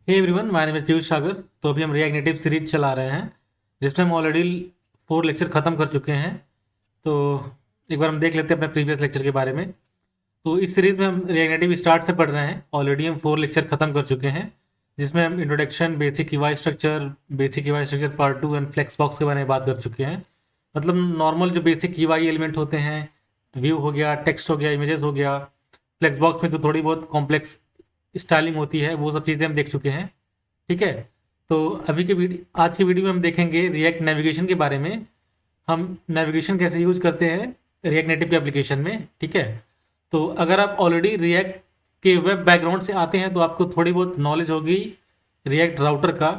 Hey everyone, my name is Piyush Sagar. तो अभी हम रिएक्ट नेटिव सीरीज चला रहे हैं जिसमें हम ऑलरेडी 4 लेक्चर ख़त्म कर चुके हैं। तो एक बार हम देख लेते हैं अपने प्रीवियस लेक्चर के बारे में। तो इस सीरीज़ में हम रिएक्ट नेटिव स्टार्ट से पढ़ रहे हैं। ऑलरेडी हम 4 लेक्चर ख़त्म कर चुके हैं जिसमें हम introduction, basic UI structure part 2 and flex box के बारे में बात कर चुके हैं। मतलब नॉर्मल जो बेसिक यूआई एलिमेंट होते हैं, व्यू हो गया, टेक्स्ट हो गया, इमेजेस हो गया। फ्लेक्स बॉक्स में जो थोड़ी बहुत कॉम्प्लेक्स स्टाइलिंग होती है वो सब चीज़ें हम देख चुके हैं। ठीक है। तो आज की वीडियो में हम देखेंगे रिएक्ट नेविगेशन के बारे में। हम नेविगेशन कैसे यूज करते हैं रिएक्ट नेटिव के एप्लीकेशन में। ठीक है। तो अगर आप ऑलरेडी रिएक्ट के वेब बैकग्राउंड से आते हैं तो आपको थोड़ी बहुत नॉलेज होगी रिएक्ट राउटर का।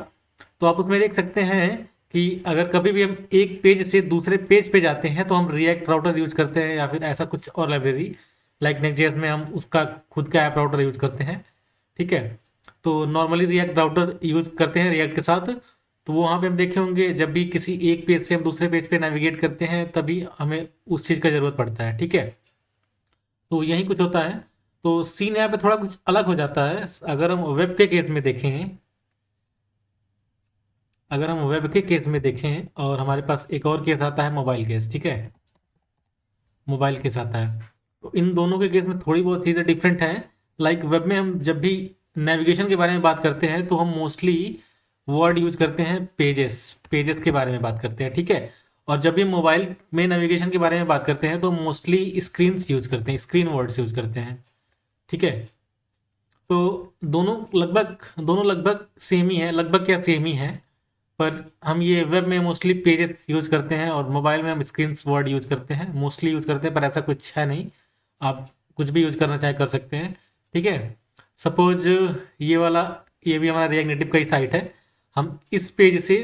तो आप उसमें देख सकते हैं कि अगर कभी भी हम एक पेज से दूसरे पेज पे जाते हैं तो हम रिएक्ट राउटर यूज करते हैं, या फिर ऐसा कुछ और लाइब्रेरी लाइक नेक्स्ट.जेएस में हम उसका खुद का ऐप राउटर यूज करते हैं। ठीक है। तो नॉर्मली रिएक्ट राउटर यूज करते हैं रिएक्ट के साथ। तो वो वहाँ पे हम देखे होंगे, जब भी किसी एक पेज से हम दूसरे पेज पे नेविगेट करते हैं तभी हमें उस चीज़ का ज़रूरत पड़ता है। ठीक है। तो यही कुछ होता है। तो सीन यहाँ पे थोड़ा कुछ अलग हो जाता है। अगर हम वेब के केस में देखें और हमारे पास एक और केस आता है मोबाइल केस। ठीक है। मोबाइल केस आता है। तो इन दोनों के केस में थोड़ी बहुत चीज़ें डिफरेंट हैं। लाइक वेब में हम जब भी नेविगेशन के बारे में बात करते हैं तो हम मोस्टली वर्ड यूज करते हैं, पेजेस के बारे में बात करते हैं। ठीक है। और जब भी मोबाइल में नेविगेशन के बारे में बात करते हैं तो मोस्टली स्क्रीन्स यूज करते हैं, स्क्रीन वर्ड्स यूज करते हैं। ठीक है। तो दोनों लगभग सेम ही है, लगभग क्या सेम ही है। पर हम ये वेब में मोस्टली पेजेस यूज करते हैं और मोबाइल में हम स्क्रीन्स वर्ड यूज करते हैं, मोस्टली यूज करते हैं। पर ऐसा कुछ है नहीं, आप कुछ भी यूज करना चाहे कर सकते हैं। ठीक है। सपोज ये भी हमारा रिएक्ट नेटिव का ही साइट है। हम इस पेज से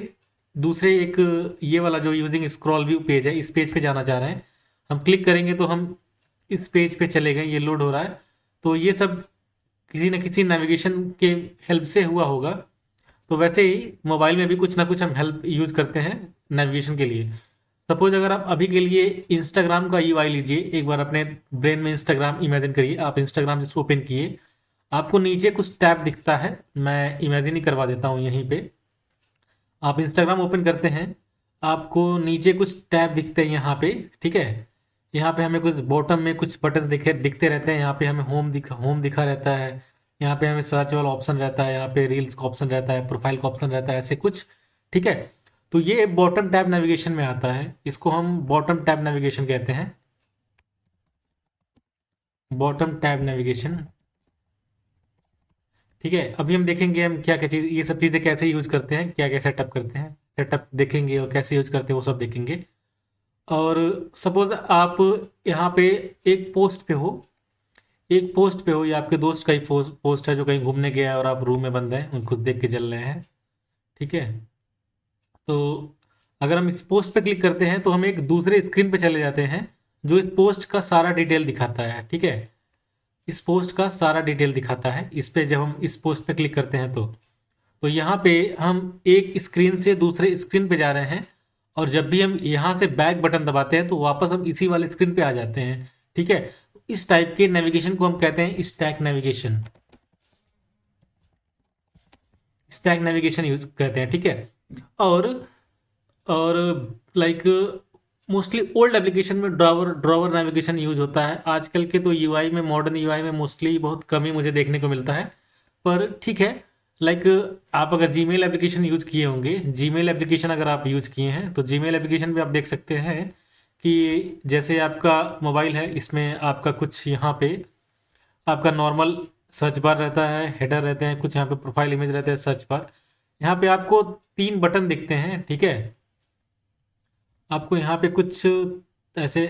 दूसरे एक, ये वाला जो यूजिंग स्क्रॉल व्यू पेज है, इस पेज पे जाना चाह रहे हैं। हम क्लिक करेंगे तो हम इस पेज पे चले गए, ये लोड हो रहा है। तो ये सब किसी न किसी नेविगेशन के हेल्प से हुआ होगा। तो वैसे ही मोबाइल में भी कुछ ना कुछ हम हेल्प यूज़ करते हैं नेविगेशन के लिए। सपोज अगर आप अभी के लिए इंस्टाग्राम का यूआई लीजिए, एक बार अपने ब्रेन में इंस्टाग्राम इमेजिन करिए। आप इंस्टाग्राम जिसको ओपन किए, आपको नीचे कुछ टैब दिखता है। मैं इमेजिन ही करवा देता हूँ यहीं पे। आप इंस्टाग्राम ओपन करते हैं, आपको नीचे कुछ टैब दिखते हैं यहाँ पे। ठीक है। यहाँ पे हमें कुछ बॉटम में कुछ बटन दिखते रहते हैं। यहाँ पे हमें होम दिखा रहता है। यहाँ पे हमें सर्च वाला ऑप्शन रहता है, यहाँ पे रील्स का ऑप्शन रहता है, प्रोफाइल का ऑप्शन रहता है, ऐसे कुछ। ठीक है। तो ये बॉटम टैब नेविगेशन में आता है, इसको हम बॉटम टैब नेविगेशन कहते हैं। Bottom tab navigation. ठीक है। अभी हम देखेंगे हम क्या क्या चीज़, ये सब चीज़ें कैसे यूज करते हैं, क्या क्या सेटअप करते हैं, सेटअप देखेंगे और कैसे यूज करते हैं वो सब देखेंगे। और सपोज आप यहाँ पे एक पोस्ट पे हो, या आपके दोस्त का ही पोस्ट है जो कहीं घूमने गया है और आप रूम में बंद हैं, उनको देख के चल रहे हैं। ठीक है। तो अगर हम इस पोस्ट पे क्लिक करते हैं तो हम एक दूसरे स्क्रीन पे चले जाते हैं जो इस पोस्ट का सारा डिटेल दिखाता है। ठीक है। इस पोस्ट का सारा डिटेल दिखाता है इस पे, जब हम इस पोस्ट पे क्लिक करते हैं तो यहाँ पे हम एक स्क्रीन से दूसरे स्क्रीन पे जा रहे हैं। और जब भी हम यहाँ से बैक बटन दबाते हैं तो वापस हम इसी वाले स्क्रीन पे आ जाते हैं। ठीक है। इस टाइप के नेविगेशन को हम कहते हैं stack navigation. Stack navigation use करते हैं। ठीक है। और और लाइक मोस्टली ओल्ड एप्लीकेशन में ड्रॉवर नेविगेशन यूज होता है। आजकल के तो यूआई में, मॉडर्न यूआई में मोस्टली बहुत कम ही मुझे देखने को मिलता है। पर ठीक है। लाइक आप अगर जीमेल एप्लीकेशन यूज किए होंगे, जीमेल एप्लीकेशन अगर आप यूज किए हैं तो जीमेल एप्लीकेशन भी आप देख सकते हैं कि जैसे आपका मोबाइल है, इसमें आपका कुछ यहाँ पे आपका नॉर्मल सर्च बार रहता है, हेडर रहते हैं, कुछ यहाँ पे प्रोफाइल इमेज रहते हैं, सर्च बार। यहाँ पे आपको 3 बटन दिखते हैं। ठीक है। आपको यहाँ पे कुछ ऐसे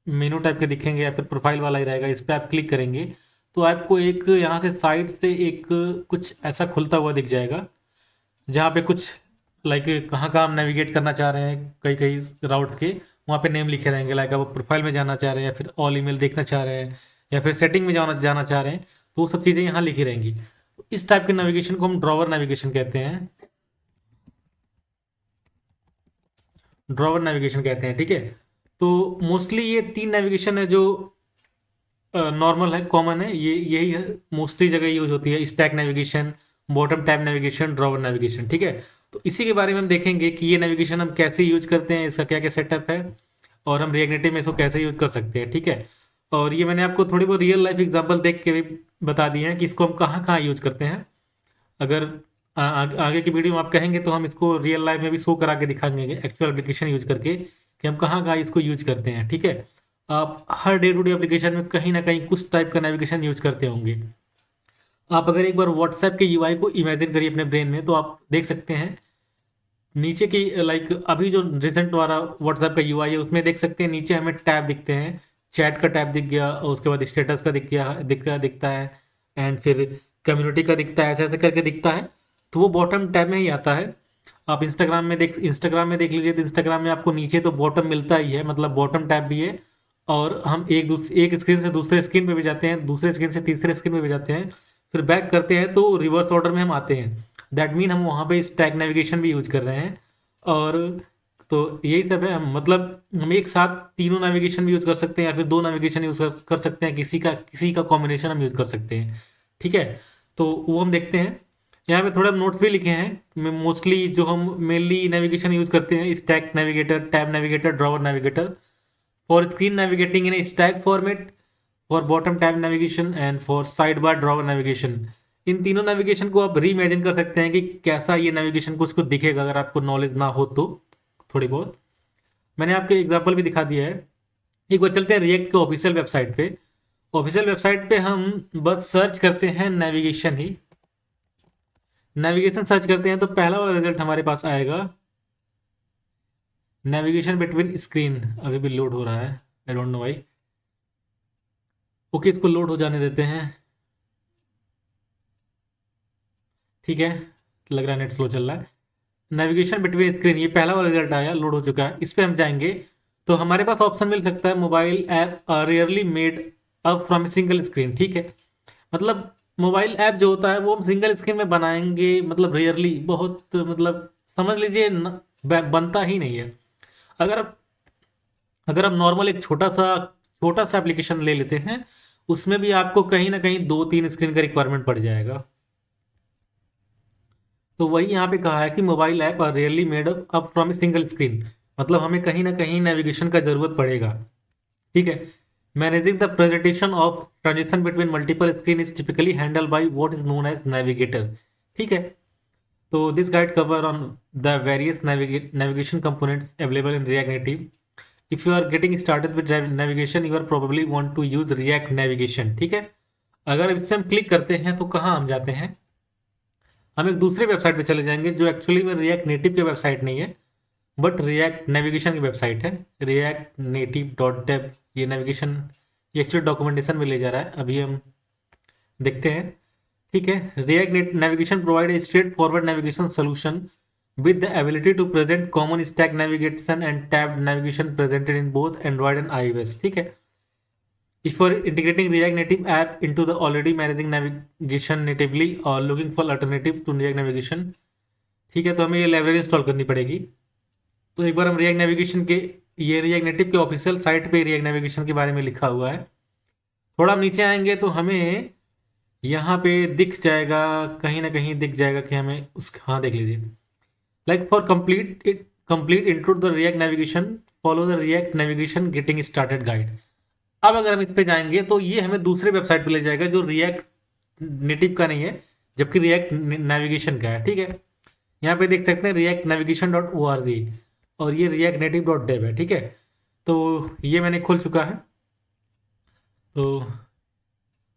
मेनू टाइप के दिखेंगे या फिर प्रोफाइल वाला ही रहेगा। इस पर आप क्लिक करेंगे तो आपको एक यहाँ से साइड से एक कुछ ऐसा खुलता हुआ दिख जाएगा जहाँ पे कुछ लाइक कहाँ कहाँ हम नेविगेट करना चाह रहे हैं, कई कई राउट्स के वहाँ पे नेम लिखे रहेंगे। लाइक आप प्रोफाइल में जाना चाह रहे हैं या फिर ऑल ईमेल देखना चाह रहे हैं या फिर सेटिंग में जाना चाह रहे हैं, तो वो सब चीज़ें यहाँ लिखी रहेंगी। इस टाइप के नेविगेशन को हम ड्रॉवर नेविगेशन कहते हैं। ड्रॉवर नेविगेशन कहते हैं। ठीक है। तो मोस्टली ये 3 नेविगेशन है जो नॉर्मल है, कॉमन है, ये यही है, मोस्टली जगह यूज होती है। Stack navigation, bottom tab navigation, drawer navigation, ठीक है। तो इसी के बारे में हम देखेंगे कि ये नेविगेशन हम कैसे यूज करते हैं, इसका क्या क्या सेटअप है, और हम रिएक्ट नेटिव में इसको कैसे यूज कर सकते हैं, ठीक है। और ये मैंने आपको थोड़ी बहुत रियल लाइफ एग्जांपल देख के भी बता दिए हैं कि इसको हम कहाँ कहाँ यूज करते हैं। अगर आगे की वीडियो में आप कहेंगे तो हम इसको रियल लाइफ में भी शो करा के दिखाएंगे एक्चुअल एप्लीकेशन यूज करके कि हम कहाँ कहाँ इसको यूज करते हैं, ठीक है। आप हर डे टू डे एप्लीकेशन में कहीं ना कहीं कुछ टाइप का नेविगेशन यूज करते होंगे। आप अगर एक बार व्हाट्सएप के यूआई को इमेजिन करिए अपने ब्रेन में, तो आप देख सकते हैं नीचे की लाइक अभी जो रिसेंट वाला व्हाट्सएप का यूआई है उसमें देख सकते हैं नीचे हमें टैब दिखते हैं। चैट का टैब दिख गया, और उसके बाद स्टेटस का दिखता है, एंड फिर कम्युनिटी का दिखता है, ऐसे ऐसे करके दिखता है। तो वो बॉटम टैब में ही आता है। आप इंस्टाग्राम में देख लीजिए, तो इंस्टाग्राम में आपको नीचे तो बॉटम मिलता ही है, मतलब बॉटम टैब भी है। और हम एक स्क्रीन से दूसरे स्क्रीन पे भी जाते हैं, दूसरे स्क्रीन से तीसरे स्क्रीन पे भी जाते हैं, फिर बैक करते हैं तो रिवर्स ऑर्डर में हम आते हैं। दैट मीन हम वहाँ पे स्टैक नेविगेशन भी यूज कर रहे हैं। और तो यही सब है, हम मतलब हम एक साथ तीनों नेविगेशन भी यूज कर सकते हैं, या फिर दो नेविगेशन यूज कर सकते हैं, किसी का कॉम्बिनेशन हम यूज कर सकते हैं, ठीक है। तो वो हम देखते हैं। यहाँ पे थोड़ा नोट्स भी लिखे हैं। मोस्टली जो हम मेनली नेविगेशन यूज करते हैं, stack navigator, tab navigator, drawer navigator, for screen navigating in stack format, for bottom tab navigation, and for side bar drawer navigation. इन तीनों नेविगेशन को आप री इमेजिन कर सकते हैं कि कैसा ये नेविगेशन कुछ दिखेगा, अगर आपको नॉलेज ना हो तो थोड़ी बहुत। मैंने आपको एग्जांपल भी दिखा दिया है। एक बार चलते हैं रिएक्ट के ऑफिशियल वेबसाइट पे। ऑफिशियल वेबसाइट पे हम बस सर्च करते हैं नेविगेशन ही, नेविगेशन सर्च करते हैं तो पहला वाला रिजल्ट हमारे पास आएगा नेविगेशन बिटवीन स्क्रीन। अभी भी लोड हो रहा है, I don't know why. Okay, इसको लोड हो जाने देते हैं, ठीक है। लग रहा है नेट स्लो चल रहा है। नेविगेशन बिटवीन स्क्रीन, ये पहला वाला रिजल्ट आया, लोड हो चुका है। इस पर हम जाएंगे तो हमारे पास ऑप्शन मिल सकता है mobile app rarely made up from single screen, ठीक है। मतलब मोबाइल ऐप जो होता है वो हम सिंगल स्क्रीन में बनाएंगे, मतलब रेयरली, बहुत मतलब समझ लीजिए बनता ही नहीं है। अगर अगर आप नॉर्मल एक छोटा सा एप्लीकेशन ले लेते हैं, उसमें भी आपको कहीं ना कहीं 2-3 स्क्रीन का रिक्वायरमेंट पड़ जाएगा। तो वही यहाँ पे कहा है कि mobile app are rarely made up from a single screen, मतलब हमें कहीं ना कहीं नेविगेशन का जरूरत पड़ेगा, ठीक है। Managing the presentation of transition between multiple screen is typically handle by what is known as navigator, ठीक है। तो this guide cover on the various navigation components available in React Native. If you are getting started with navigation you are probably want to use React Navigation, ठीक है। अगर इस पर हम click करते हैं तो कहाँ हम जाते हैं, हम एक दूसरे वेबसाइट पे चले जाएंगे जो एक्चुअली में रिएक्ट नेटिव की वेबसाइट नहीं है, बट रिएक्ट नेविगेशन की वेबसाइट है, रिएक्ट नेटिव डॉट डेव। ये नेविगेशन ये एक्चुअली डॉक्यूमेंटेशन में ले जा रहा है, अभी हम देखते हैं, ठीक है। React navigation provide a straight forward navigation solution with the ability to present common stack navigation and tab navigation presented in both Android and iOS, ठीक है। If you are integrating React Native app into the already managing navigation natively or looking for alternative to React navigation, ठीक है, तो हमें ये library install करनी पड़ेगी। तो एक बार हम React Navigation के, ये React Native के ऑफिशियल साइट पे React Navigation के बारे में लिखा हुआ है। थोड़ा हम नीचे आएंगे तो हमें यहाँ पे दिख जाएगा, कहीं ना कहीं दिख जाएगा कि हमें उस, हाँ देख लीजिए, like for complete intro to the React navigation follow the React navigation getting started guide। अब अगर हम इस पे जाएंगे तो ये हमें दूसरे वेबसाइट पे ले जाएगा जो रिएक्ट नेटिव का नहीं है, जबकि रिएक्ट नेविगेशन का है, ठीक है। यहाँ पे देख सकते हैं रिएक्ट नेविगेशन डॉट org, और ये रिएक्ट नेटिव डॉट डेव है, ठीक है। तो ये मैंने खोल चुका है। तो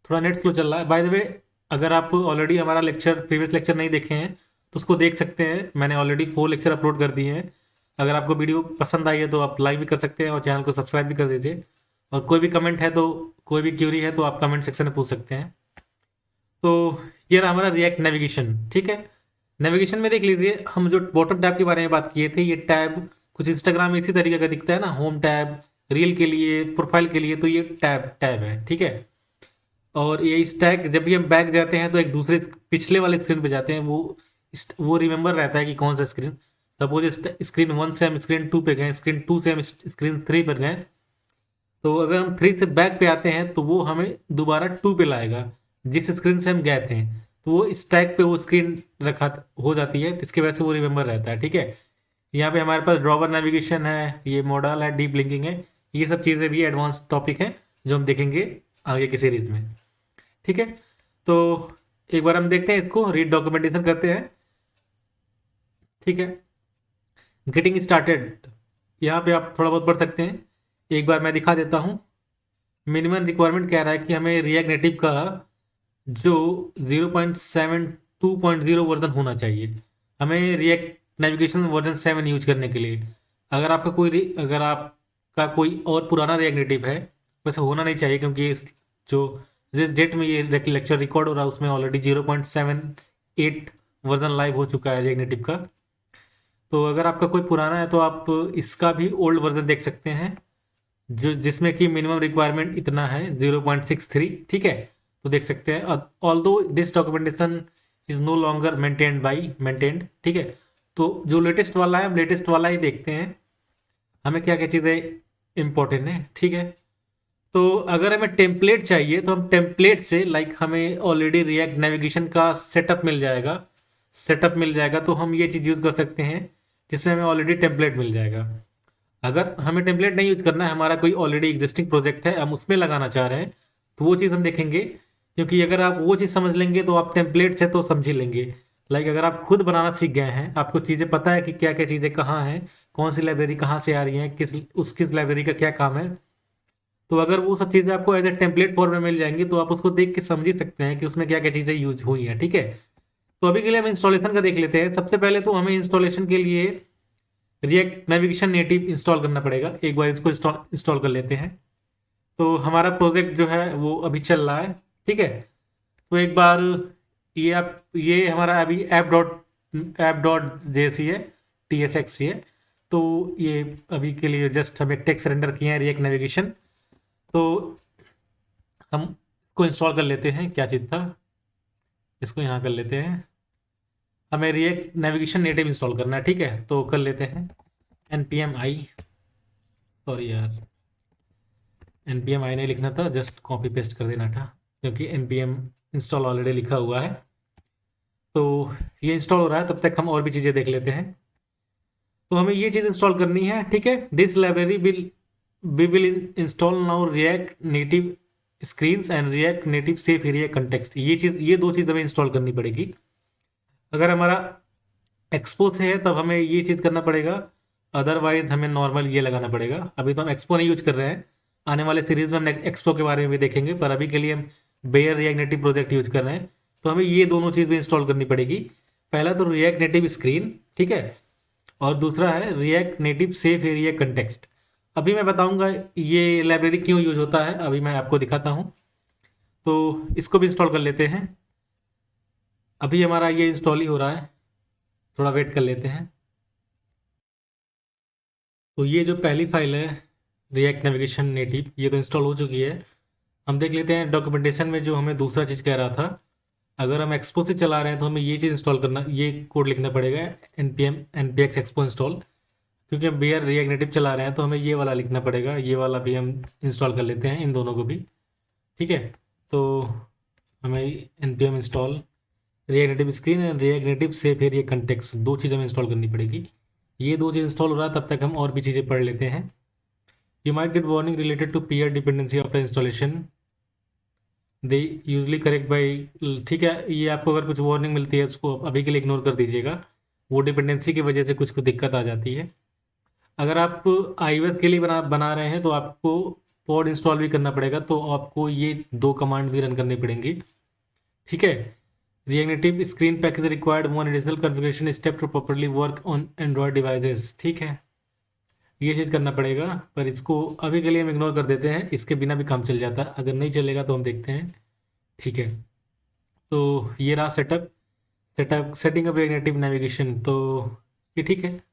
थोड़ा नेट स्लो चल रहा है। बाय द वे, अगर आप ऑलरेडी हमारा प्रीवियस लेक्चर नहीं देखे हैं तो उसको देख सकते हैं, मैंने ऑलरेडी 4 लेक्चर अपलोड कर दिए हैं। अगर आपको वीडियो पसंद आई है तो आप लाइक भी कर सकते हैं और चैनल को सब्सक्राइब भी कर दीजिए। और कोई भी कमेंट है तो, कोई भी क्यूरी है तो आप कमेंट सेक्शन में पूछ सकते हैं। तो ये रहा हमारा रिएक्ट नेविगेशन, ठीक है। नेविगेशन में देख लीजिए, हम जो बॉटम टैब के बारे में बात किए थे, ये टैब कुछ इंस्टाग्राम में इसी तरीके का दिखता है ना, होम टैब, रील के लिए, प्रोफाइल के लिए, तो ये टैब है, ठीक है। और ये स्टैक, जब भी हम बैक जाते हैं तो एक दूसरे पिछले वाले स्क्रीन पे जाते हैं, वो रिमेंबर रहता है कि कौन सा स्क्रीन। सपोज स्क्रीन 1 से हम स्क्रीन 2 पे गए, स्क्रीन 2 से हम स्क्रीन 3 पर गए, तो अगर हम 3 से बैक पे आते हैं तो वो हमें दोबारा 2 पे लाएगा जिस स्क्रीन से हम गए थे। तो वो स्टैक पे वो स्क्रीन रखा हो जाती है, इसकी वजह से वो रिमेंबर रहता है। ठीक है, यहाँ पे हमारे पास ड्रॉवर नेविगेशन है, ये मॉडल है, डीप लिंकिंग है, ये सब चीज़ें भी एडवांस टॉपिक है जो हम देखेंगे आगे की सीरीज में। ठीक है, तो एक बार हम देखते हैं इसको, रीड डॉक्यूमेंटेशन करते हैं। ठीक है, गेटिंग स्टार्टेड, यहाँ पे आप थोड़ा बहुत पढ़ सकते हैं। एक बार मैं दिखा देता हूँ। मिनिमम रिक्वायरमेंट कह रहा है कि हमें रिएक्ट नेटिव का जो 0.7 2.0 वर्जन होना चाहिए, हमें रिएक्ट नेविगेशन वर्जन 7 यूज करने के लिए। अगर आपका कोई और पुराना रिएक्ट नेटिव है, वैसे होना नहीं चाहिए क्योंकि जिस डेट में ये लेक्चर रिकॉर्ड हो रहा है उसमें ऑलरेडी 0.78 वर्जन लाइव हो चुका है रिएक्ट नेटिव का। तो अगर आपका कोई पुराना है तो आप इसका भी ओल्ड वर्जन देख सकते हैं, जिसमें कि मिनिमम रिक्वायरमेंट इतना है 0.63। ठीक है, तो देख सकते हैं। Although this documentation is no longer maintained. ठीक है, तो जो लेटेस्ट वाला है हम लेटेस्ट वाला ही देखते हैं, हमें क्या क्या चीज़ें इंपॉर्टेंट है। ठीक है, तो अगर हमें टेम्पलेट चाहिए तो हम टेम्पलेट से हमें ऑलरेडी रिएक्ट नेविगेशन का सेटअप मिल जाएगा, तो हम ये चीज़ यूज़ कर सकते हैं जिसमें हमें ऑलरेडी टेम्पलेट मिल जाएगा। अगर हमें टेम्पलेट नहीं यूज करना है, हमारा कोई ऑलरेडी एग्जिस्टिंग प्रोजेक्ट है, हम उसमें लगाना चाह रहे हैं, तो वो चीज़ हम देखेंगे। क्योंकि अगर आप वो चीज़ समझ लेंगे तो आप टेम्पलेट से तो समझ ही लेंगे। अगर आप खुद बनाना सीख गए हैं, आपको चीज़ें पता है कि क्या क्या चीज़ें कहाँ हैं, कौन सी लाइब्रेरी कहाँ से आ रही हैं, किस लाइब्रेरी का क्या काम है, तो अगर वो सब चीज़ें आपको एज ए टेम्पलेट फॉर्म में मिल जाएंगी तो आप उसको देख के समझ ही सकते हैं कि उसमें क्या क्या चीज़ें यूज हुई हैं। ठीक है, तो अभी के लिए हम इंस्टॉलेशन का देख लेते हैं। सबसे पहले तो हमें इंस्टॉलेशन के लिए रिएक्ट नेविगेशन नेटिव इंस्टॉल करना पड़ेगा। एक बार इसको इंस्टॉल कर लेते हैं। तो हमारा प्रोजेक्ट जो है वो अभी चल रहा है। ठीक है, तो एक बार ये हमारा अभी app.js है, TSX है। तो ये अभी के लिए जस्ट हम एक टेक्स्ट रेंडर किए हैं रिएक्ट नेविगेशन। तो हम इसको इंस्टॉल कर लेते हैं। क्या चीज़ था, इसको यहाँ कर लेते हैं। हमें रिएक्ट नेविगेशन नेटिव इंस्टॉल करना है। ठीक है, तो कर लेते हैं npm i, सॉरी यार, npm i नहीं लिखना था, जस्ट कॉपी पेस्ट कर देना था क्योंकि npm इंस्टॉल ऑलरेडी लिखा हुआ है। तो ये इंस्टॉल हो रहा है, तब तक हम और भी चीज़ें देख लेते हैं। तो हमें ये चीज़ इंस्टॉल करनी है। ठीक है, this library will install now react native screens and react native safe area context. ये दो चीज़ हमें इंस्टॉल करनी पड़ेगी। अगर हमारा एक्सपो से है तब हमें ये चीज़ करना पड़ेगा, अदरवाइज हमें नॉर्मल ये लगाना पड़ेगा। अभी तो हम एक्सपो नहीं यूज कर रहे हैं, आने वाले सीरीज में हम एक्सपो के बारे में भी देखेंगे, पर अभी के लिए हम bare React Native project use कर रहे हैं। तो हमें ये दोनों चीज़ भी इंस्टॉल करनी पड़ेगी। पहला तो रिएक्ट नेटिव स्क्रीन, ठीक है, और दूसरा है React native safe area context. अभी मैं बताऊंगा ये लाइब्रेरी क्यों यूज होता है, अभी मैं आपको दिखाता हूँ। तो इसको भी इंस्टॉल कर लेते हैं। अभी हमारा ये इंस्टॉल ही हो रहा है, थोड़ा वेट कर लेते हैं। तो ये जो पहली फाइल है रिएक्ट नेविगेशन नेटिव, ये तो इंस्टॉल हो चुकी है। हम देख लेते हैं डॉक्यूमेंटेशन में जो हमें दूसरा चीज़ कह रहा था। अगर हम एक्सपो से चला रहे हैं तो हमें ये चीज़ इंस्टॉल करना, ये कोड लिखना पड़ेगा npx एक्सपो इंस्टॉल। क्योंकि हम बेयर रिएक्ट नेटिव चला रहे हैं तो हमें ये वाला लिखना पड़ेगा, ये वाला भी हम इंस्टॉल कर लेते हैं, इन दोनों को भी। ठीक है, तो हमें npm install react Native screen and react native safe area context, दो चीज़ हमें इंस्टॉल करनी पड़ेगी। ये दो चीज़ इंस्टॉल हो रहा है, तब तक हम और भी चीज़ें पढ़ लेते हैं। You might get warning related to peer dependency after installation, they usually correct by. ठीक है, ये आपको अगर कुछ वार्निंग मिलती है उसको अभी के लिए इग्नोर कर दीजिएगा, वो डिपेंडेंसी की वजह से कुछ दिक्कत आ जाती है। अगर आप iOS के लिए बना रहे हैं तो आपको पॉड इंस्टॉल भी करना पड़ेगा, तो आपको ये दो कमांड भी रन करनी पड़ेंगी। ठीक है, React Native screen package required one additional configuration step to properly work on Android devices. ठीक है, ये चीज़ करना पड़ेगा, पर इसको अभी के लिए हम इग्नोर कर देते हैं, इसके बिना भी काम चल जाता है। अगर नहीं चलेगा तो हम देखते हैं। ठीक है, तो ये रहा setting up react native navigation, तो ये ठीक है।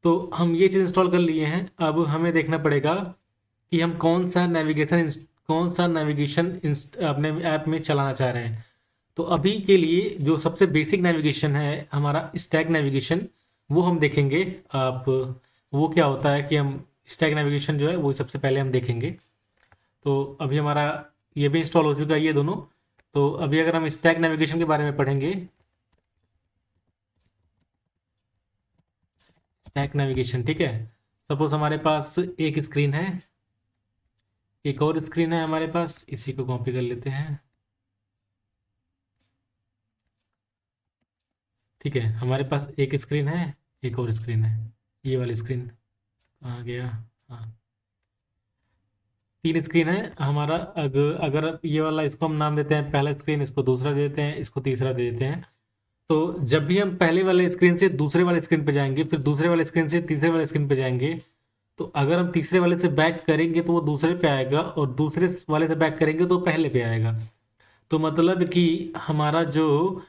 तो हम ये चीज़ इंस्टॉल कर लिए हैं। अब हमें देखना पड़ेगा कि हम कौन सा नेविगेशन अपने ऐप में चलाना चाह रहे हैं। तो अभी के लिए जो सबसे बेसिक नेविगेशन है हमारा स्टैक नेविगेशन, वो हम देखेंगे। आप वो क्या होता है कि हम स्टैक नेविगेशन जो है वो सबसे पहले हम देखेंगे। तो अभी हमारा ये भी इंस्टॉल हो चुका है, ये दोनों। तो अभी अगर हम स्टैक नेविगेशन के बारे में पढ़ेंगे, स्टैक नेविगेशन, ठीक है। सपोज हमारे पास एक स्क्रीन है, एक और स्क्रीन है हमारे पास, इसी को कॉपी कर लेते हैं, ठीक है। हमारे पास एक स्क्रीन है, एक और स्क्रीन है, ये वाली स्क्रीन कहाँ गया, हाँ, तीन स्क्रीन है हमारा। अगर अगर ये वाला, इसको हम नाम देते हैं पहला स्क्रीन, इसको दूसरा दे देते हैं, इसको तीसरा दे देते हैं। तो जब भी हम पहले वाले स्क्रीन से दूसरे वाले स्क्रीन पे जाएंगे, फिर दूसरे वाले स्क्रीन से तीसरे वाले स्क्रीन पे जाएंगे, तो अगर हम तीसरे वाले से बैक करेंगे तो वो दूसरे पे आएगा, और दूसरे वाले से बैक करेंगे तो पहले पे आएगा। तो मतलब कि हमारा जो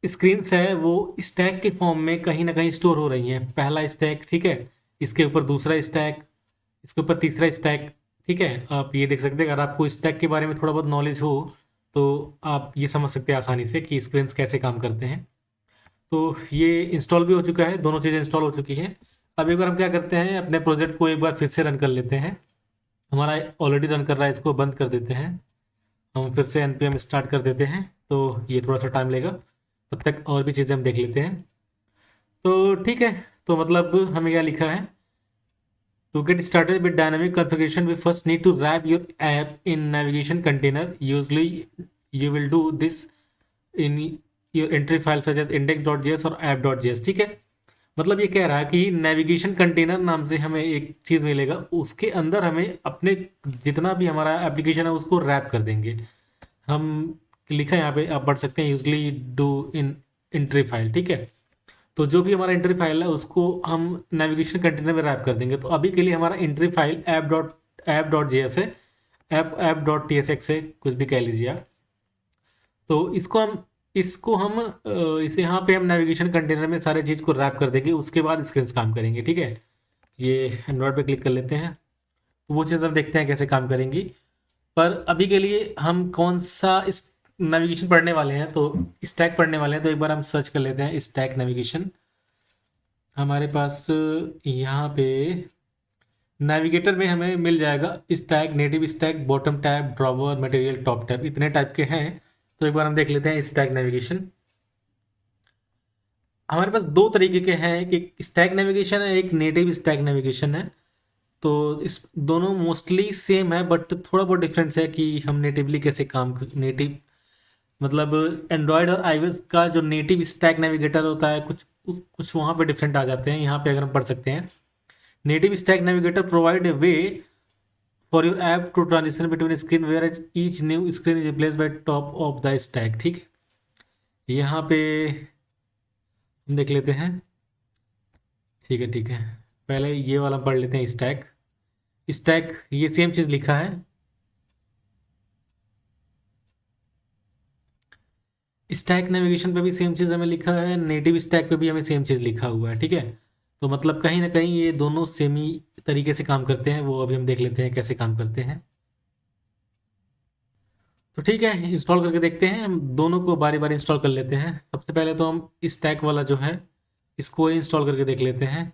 स्क्रीन्स है वो स्टैक के फॉर्म में कहीं ना कहीं स्टोर हो रही हैं। पहला स्टैक, ठीक है, इसके ऊपर दूसरा स्टैक, इसके ऊपर तीसरा स्टैक, ठीक है। आप ये देख सकते हैं, अगर आपको स्टैक के बारे में थोड़ा बहुत नॉलेज हो तो आप ये समझ सकते हैं आसानी से कि स्क्रीन्स कैसे काम करते हैं। तो ये इंस्टॉल भी हो चुका है, दोनों चीज़ें इंस्टॉल हो चुकी हैं। अब एक बार हम क्या करते हैं, अपने प्रोजेक्ट को एक बार फिर से रन कर लेते हैं। हमारा ऑलरेडी रन कर रहा है, इसको बंद कर देते हैं। हम फिर से npm स्टार्ट कर देते हैं, तो ये थोड़ा सा टाइम लेगा, तब तक और भी चीज़ें हम देख लेते हैं। तो ठीक है, तो मतलब हमें क्या लिखा है, to get started with dynamic configuration we first need to wrap your app in navigation container. Usually you will do this in your entry file such as index.js और app.js, ठीक है। मतलब ये कह रहा है कि नेविगेशन कंटेनर नाम से हमें एक चीज़ मिलेगा, उसके अंदर हमें अपने जितना भी हमारा एप्लीकेशन है उसको रैप कर देंगे हम। लिखा है यहाँ पे, आप पढ़ सकते हैं, usually do in entry file, ठीक है। तो जो भी हमारा एंट्री फाइल है उसको हम नेविगेशन कंटेनर में रैप कर देंगे। तो अभी के लिए हमारा एंट्री फाइल ऐप डॉट है, ऐप.tsx है, कुछ भी कह लीजिए आप। तो इसे यहाँ पे हम नेविगेशन कंटेनर में सारे चीज़ को रैप कर देंगे, उसके बाद स्क्रीन काम करेंगे, ठीक है। ये एंड्रॉयड पे क्लिक कर लेते हैं, तो वो चीज़ हम देखते हैं कैसे काम करेंगी। पर अभी के लिए हम कौन सा इस नेविगेशन पढ़ने वाले हैं, तो स्टैक पढ़ने वाले हैं। तो एक बार हम सर्च कर लेते हैं स्टैक नेविगेशन। हमारे पास यहाँ पे नेविगेटर में हमें मिल जाएगा stack, native stack, bottom tab, drawer, material, top tab, इतने टाइप के हैं। तो एक बार हम देख लेते हैं स्टैक नेविगेशन। हमारे पास दो तरीके के हैं, कि स्टैक नेविगेशन है, एक नेटिव स्टैक नेविगेशन है। तो इस दोनों मोस्टली सेम है, बट थोड़ा बहुत डिफरेंस है कि हम नेटिवली कैसे नेटिव मतलब एंड्रॉयड और iOS का जो नेटिव स्टैक नेविगेटर होता है, कुछ वहाँ पे डिफरेंट आ जाते हैं। यहाँ पे अगर हम पढ़ सकते हैं, native stack navigator provide a way for your app to transition between screen where each new screen is replace by top of the stack, ठीक है। यहाँ पे हम देख लेते हैं, ठीक है, ठीक है। पहले ये वाला पढ़ लेते हैं, स्टैक। स्टैक ये सेम चीज़ लिखा है, स्टैक नेविगेशन पे भी सेम चीज़ हमें लिखा है, नेटिव स्टैक पे भी हमें सेम चीज़ लिखा हुआ है, ठीक है। तो मतलब कहीं ना कहीं ये दोनों सेम ही तरीके से काम करते हैं, वो अभी हम देख लेते हैं कैसे काम करते हैं। तो ठीक है, इंस्टॉल करके देखते हैं, हम दोनों को बारी बारी इंस्टॉल कर लेते हैं। सबसे पहले तो हम स्टैक वाला जो है इसको इंस्टॉल करके देख लेते हैं।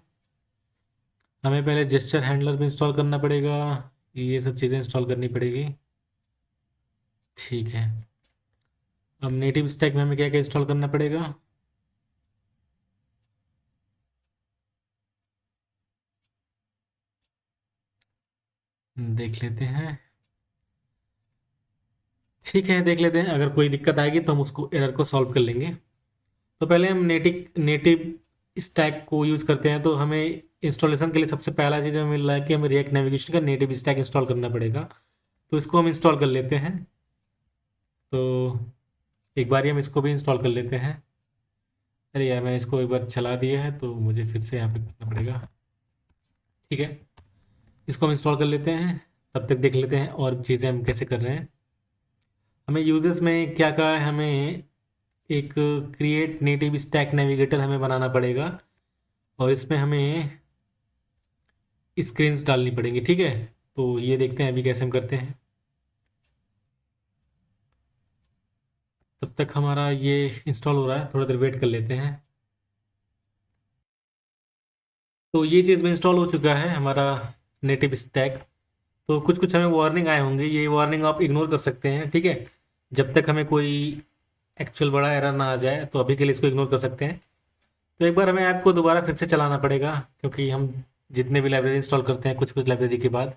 हमें पहले जेस्चर हैंडलर भी इंस्टॉल करना पड़ेगा, ये सब चीज़ें इंस्टॉल करनी पड़ेगी, ठीक है। अब नेटिव स्टैक में हमें क्या क्या इंस्टॉल करना पड़ेगा, देख लेते हैं, ठीक है, देख लेते हैं। अगर कोई दिक्कत आएगी तो हम उसको एरर को सॉल्व कर लेंगे। तो पहले हम नेटिव स्टैक को यूज़ करते हैं, तो हमें इंस्टॉलेशन के लिए सबसे पहला चीज़ हमें मिल रहा है कि हमें रिएक्ट नेविगेशन का नेटिव स्टैक इंस्टॉल करना पड़ेगा। तो इसको हम इंस्टॉल कर लेते हैं। तो एक बार ही हम इसको भी इंस्टॉल कर लेते हैं। अरे यार, मैंने इसको एक बार चला दिया है, तो मुझे फिर से यहाँ पे करना पड़ेगा, ठीक है। इसको हम इंस्टॉल कर लेते हैं, तब तक देख लेते हैं और चीज़ें हम कैसे कर रहे हैं। हमें यूजर्स में क्या कहा है, हमें एक क्रिएट नेटिव स्टैक नेविगेटर हमें बनाना पड़ेगा, और इसमें हमें स्क्रीन्स डालनी पड़ेंगी, ठीक है। तो ये देखते हैं अभी कैसे हम करते हैं। तब तक हमारा ये इंस्टॉल हो रहा है, थोड़ा देर वेट कर लेते हैं। तो ये चीज़ में इंस्टॉल हो चुका है हमारा नेटिव स्टैक। तो कुछ कुछ हमें वार्निंग आए होंगे, ये वार्निंग आप इग्नोर कर सकते हैं, ठीक है। जब तक हमें कोई एक्चुअल बड़ा एरर ना आ जाए तो अभी के लिए इसको इग्नोर कर सकते हैं। तो एक बार हमें ऐप को दोबारा फिर से चलाना पड़ेगा, क्योंकि हम जितने भी लाइब्रेरी इंस्टॉल करते हैं कुछ कुछ लाइब्रेरी के बाद,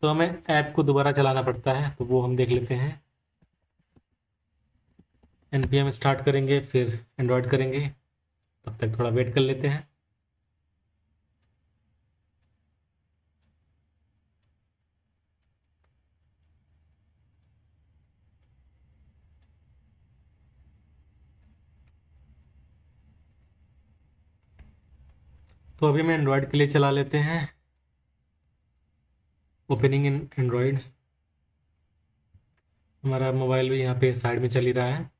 तो हमें ऐप को दोबारा चलाना पड़ता है। तो वो हम देख लेते हैं। npm स्टार्ट करेंगे, फिर एंड्रॉयड करेंगे। तब तक थोड़ा वेट कर लेते हैं। तो अभी हम एंड्रॉयड के लिए चला लेते हैं। Opening in Android. हमारा मोबाइल भी यहाँ पे साइड में चल ही रहा है।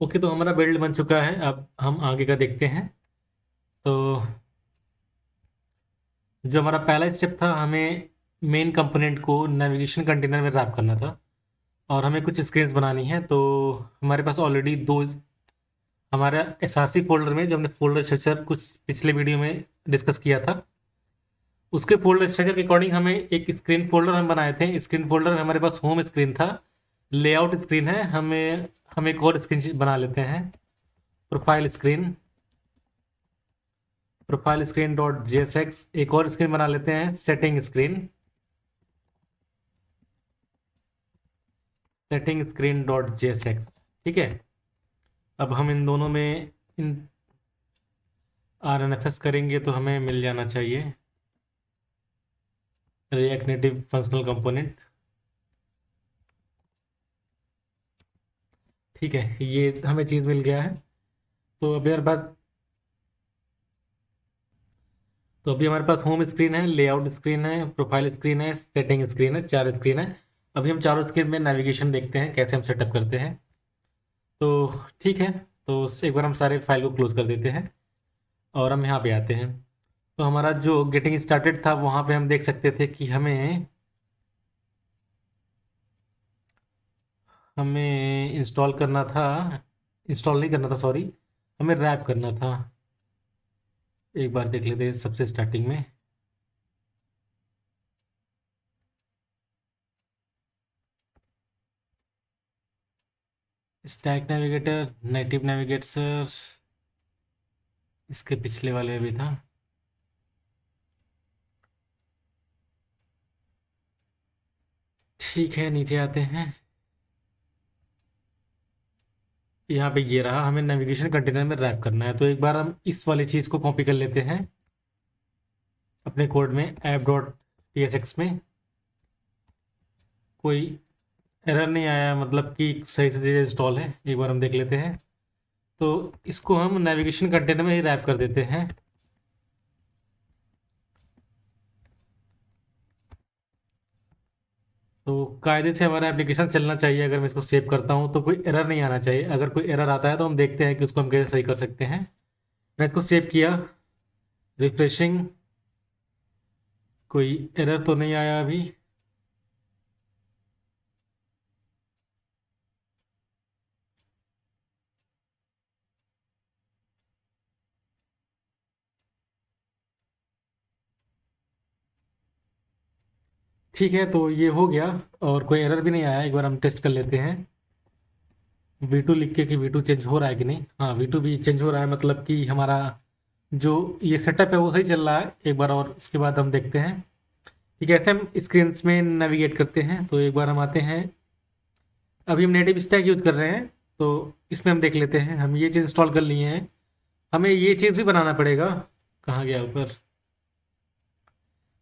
ओके, तो हमारा बिल्ड बन चुका है। अब हम आगे का देखते हैं। तो जो हमारा पहला स्टेप था, हमें मेन कंपोनेंट को नेविगेशन कंटेनर में रैप करना था और हमें कुछ स्क्रीन्स बनानी है। तो हमारे पास ऑलरेडी दो हमारा एसआरसी फोल्डर में, जो हमने फोल्डर स्ट्रक्चर कुछ पिछले वीडियो में डिस्कस किया था, उसके फोल्डर स्ट्रक्चर के अकॉर्डिंग हमें एक स्क्रीन फोल्डर हम बनाए थे। स्क्रीन फोल्डर में हमारे पास होम स्क्रीन था, लेआउट स्क्रीन है। हम एक और स्क्रीन बना लेते हैं, profile screen. Profile screen dot JSX। एक और स्क्रीन बना लेते हैं, setting screen. Setting screen dot JSX। ठीक है। अब हम इन दोनों में इन RNFS करेंगे तो हमें मिल जाना चाहिए रिएक्ट नेटिव फंक्शनल कंपोनेंट। ठीक है, ये हमें चीज़ मिल गया है। तो अभी हमारे पास तो अभी हमारे पास होम स्क्रीन है, लेआउट स्क्रीन है, प्रोफाइल स्क्रीन है, सेटिंग स्क्रीन है, 4 स्क्रीन है। अभी हम चारों स्क्रीन में नेविगेशन देखते हैं कैसे हम सेटअप करते हैं। तो ठीक है, तो एक बार हम सारे फाइल को क्लोज कर देते हैं और हम यहाँ पे आते हैं। तो हमारा जो गेटिंग स्टार्टेड था वहाँ पे हम देख सकते थे कि हमें हमें इंस्टॉल करना था। इंस्टॉल नहीं करना था, सॉरी, हमें रैप करना था। एक बार देख लेते हैं सबसे स्टार्टिंग में। स्टैक नेविगेटर, नेटिव नेविगेटर, इसके पिछले वाले में भी था। ठीक है, नीचे आते हैं। यहाँ पे ये रहा, हमें नेविगेशन कंटेनर में रैप करना है। तो एक बार हम इस वाली चीज़ को कॉपी कर लेते हैं अपने कोड में, app.tsx में। कोई एरर नहीं आया, मतलब कि सही से चीज़ें इंस्टॉल है। एक बार हम देख लेते हैं। तो इसको हम नेविगेशन कंटेनर में ही रैप कर देते हैं। तो कायदे से हमारा एप्लीकेशन चलना चाहिए। अगर मैं इसको सेव करता हूँ तो कोई एरर नहीं आना चाहिए। अगर कोई एरर आता है तो हम देखते हैं कि उसको हम कैसे सही कर सकते हैं। मैं इसको सेव किया, रिफ्रेशिंग, कोई एरर तो नहीं आया अभी। ठीक है, तो ये हो गया और कोई एरर भी नहीं आया। एक बार हम टेस्ट कर लेते हैं V2 लिख के कि V2 चेंज हो रहा है कि नहीं। हाँ, V2 भी चेंज हो रहा है, मतलब कि हमारा जो ये सेटअप है वो सही चल रहा है। एक बार और उसके बाद हम देखते हैं कि कैसे हम स्क्रीन में नेविगेट करते हैं। तो एक बार हम आते हैं। अभी हम नेटिव स्टैक यूज़ कर रहे हैं, तो इसमें हम देख लेते हैं। हम ये चीज़ इंस्टॉल कर लिए हैं, हमें ये चीज़ भी बनाना पड़ेगा। कहाँ गया ऊपर?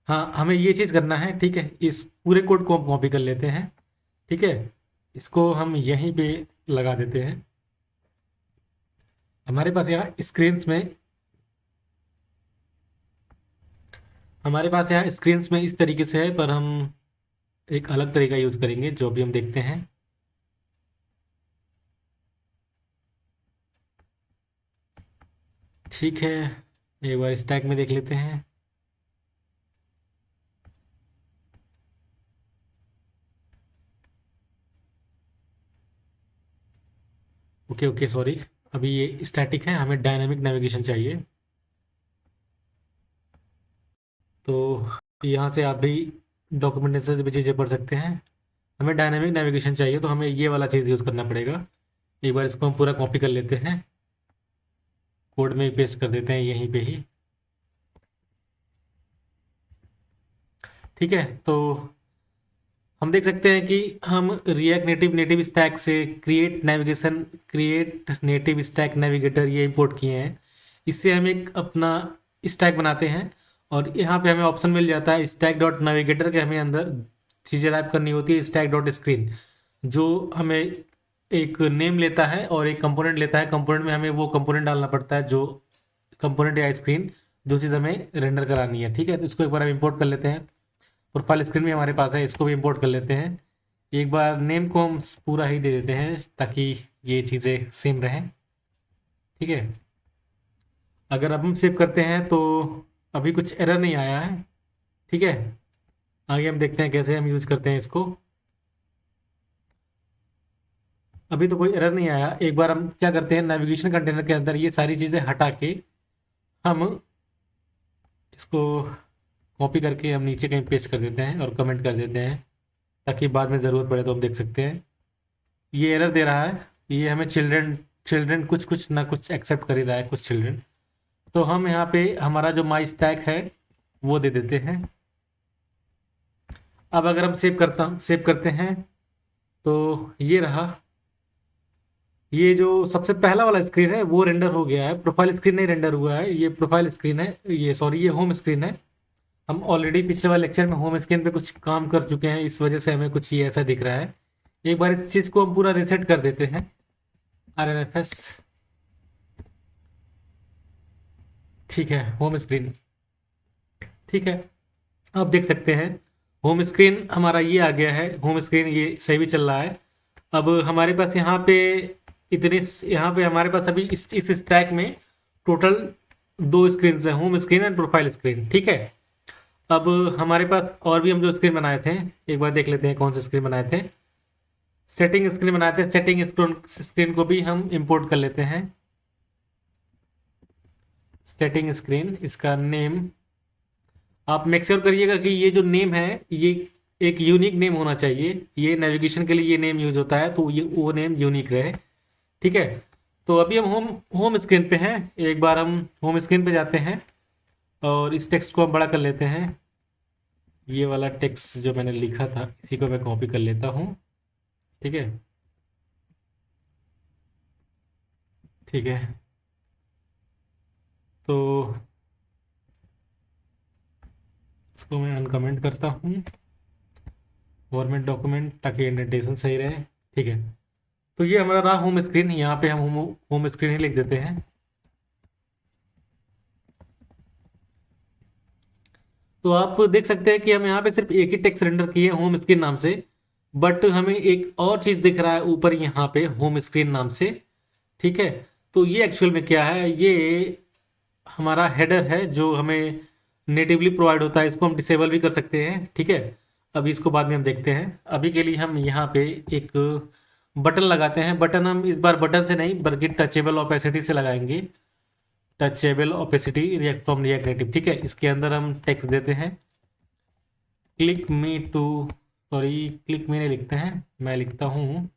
हाँ, हमें ये चीज़ करना है। ठीक है, इस पूरे कोड को हम कॉपी कर लेते हैं। ठीक है, इसको हम यहीं पे लगा देते हैं। हमारे पास यहाँ स्क्रीन्स में हमारे पास यहाँ स्क्रीन्स में इस तरीके से है, पर हम एक अलग तरीका यूज़ करेंगे जो भी हम देखते हैं। ठीक है, एक बार स्टैक में देख लेते हैं। ओके ओके, सॉरी, अभी ये स्टैटिक है, हमें डायनामिक नेविगेशन चाहिए। तो यहाँ से आप भी डॉक्यूमेंटेशन से भी चीज़ें पढ़ सकते हैं। हमें डायनामिक नेविगेशन चाहिए तो हमें ये वाला चीज़ यूज़ करना पड़ेगा। एक बार इसको हम पूरा कॉपी कर लेते हैं, कोड में ही पेस्ट कर देते हैं यहीं पे ही। ठीक है, तो हम देख सकते हैं कि हम रिएक्ट नेटिव स्टैक से क्रिएट नेटिव स्टैक नेविगेटर ये इंपोर्ट किए हैं। इससे हम एक अपना स्टैक बनाते हैं और यहाँ पे हमें ऑप्शन मिल जाता है स्टैक डॉट नेविगेटर के। हमें अंदर चीज़ें टाइप करनी होती है स्टैक डॉट स्क्रीन, जो हमें एक नेम लेता है और एक कंपोनेंट लेता है। कंपोनेंट में हमें वो कंपोनेंट डालना पड़ता है जो कंपोनेंट या स्क्रीन जो चीज़ हमें रेंडर करानी है। ठीक है, तो इसको एक बार हम इंपोर्ट कर लेते हैं। प्रोफाइल स्क्रीन भी हमारे पास है, इसको भी इंपोर्ट कर लेते हैं। एक बार नेम को हम पूरा ही दे देते हैं ताकि ये चीज़ें सेम रहें। ठीक है, अगर अब हम सेव करते हैं तो अभी कुछ एरर नहीं आया है। ठीक है, आगे हम देखते हैं कैसे हम यूज़ करते हैं इसको। अभी तो कोई एरर नहीं आया। एक बार हम क्या करते हैं, नेविगेशन कंटेनर के अंदर ये सारी चीज़ें हटा के हम इसको कॉपी करके हम नीचे कहीं पेस्ट कर देते हैं और कमेंट कर देते हैं ताकि बाद में ज़रूरत पड़े तो हम देख सकते हैं। ये एरर दे रहा है, ये हमें चिल्ड्रन चिल्ड्रन कुछ ना कुछ एक्सेप्ट कर ही रहा है, कुछ चिल्ड्रन। तो हम यहाँ पे हमारा जो माई स्टैक है वो दे देते हैं। अब अगर हम सेव करते हैं तो ये रहा, ये जो सबसे पहला वाला स्क्रीन है वो रेंडर हो गया है। प्रोफाइल स्क्रीन नहीं रेंडर हुआ है, ये प्रोफाइल स्क्रीन है, ये सॉरी ये होम स्क्रीन है। हम ऑलरेडी पिछले वाले लेक्चर में होम स्क्रीन पे कुछ काम कर चुके हैं, इस वजह से हमें कुछ ये ऐसा दिख रहा है। एक बार इस चीज़ को हम पूरा रिसेट कर देते हैं, RNFS। ठीक है, होम स्क्रीन। ठीक है, आप देख सकते हैं होम स्क्रीन हमारा ये आ गया है। होम स्क्रीन ये सही भी चल रहा है। अब हमारे पास यहाँ पे यहाँ पे हमारे पास अभी इस स्टैक में टोटल 2 स्क्रीन है, home screen and profile screen. ठीक है, अब हमारे पास और भी हम जो स्क्रीन बनाए थे एक बार देख लेते हैं कौन से स्क्रीन बनाए थे। सेटिंग स्क्रीन बनाए थे, सेटिंग स्क्रीन को भी हम इंपोर्ट कर लेते हैं। सेटिंग स्क्रीन, इसका नेम आप मेक श्योर करिएगा कि ये जो नेम है ये एक यूनिक नेम होना चाहिए। ये नेविगेशन के लिए ये नेम यूज होता है तो ये वो नेम यूनिक रहे। ठीक है, तो अभी हम होम स्क्रीन पे हैं। एक बार हम होम स्क्रीन पे जाते हैं और इस टेक्स्ट को हम बड़ा कर लेते हैं। ये वाला टेक्स्ट जो मैंने लिखा था इसी को मैं कॉपी कर लेता हूँ। ठीक है, ठीक है, तो इसको मैं अनकमेंट करता हूँ फॉर्मेट डॉक्यूमेंट ताकि इंडेंटेशन सही रहे। ठीक है, तो ये हमारा रहा होम स्क्रीन। यहाँ पे हम होम स्क्रीन ही लिख देते हैं। तो आप देख सकते हैं कि हम यहाँ पे सिर्फ एक ही टेक्स्ट रेंडर किए होम स्क्रीन नाम से, बट हमें एक और चीज़ दिख रहा है ऊपर यहाँ पे होम स्क्रीन नाम से। ठीक है, तो ये एक्चुअल में क्या है, ये हमारा हेडर है जो हमें नेटिवली प्रोवाइड होता है। इसको हम डिसेबल भी कर सकते हैं। ठीक है, अभी इसको बाद में हम देखते हैं। अभी के लिए हम यहाँ पे एक बटन लगाते हैं। बटन हम इस बार बटन से नहीं बल्कि टचेबल ओपेसिटी से लगाएंगे। Touchable opacity react from react native. ठीक है, इसके अंदर हम टेक्स्ट देते हैं क्लिक मी नहीं लिखते हैं, मैं लिखता हूँ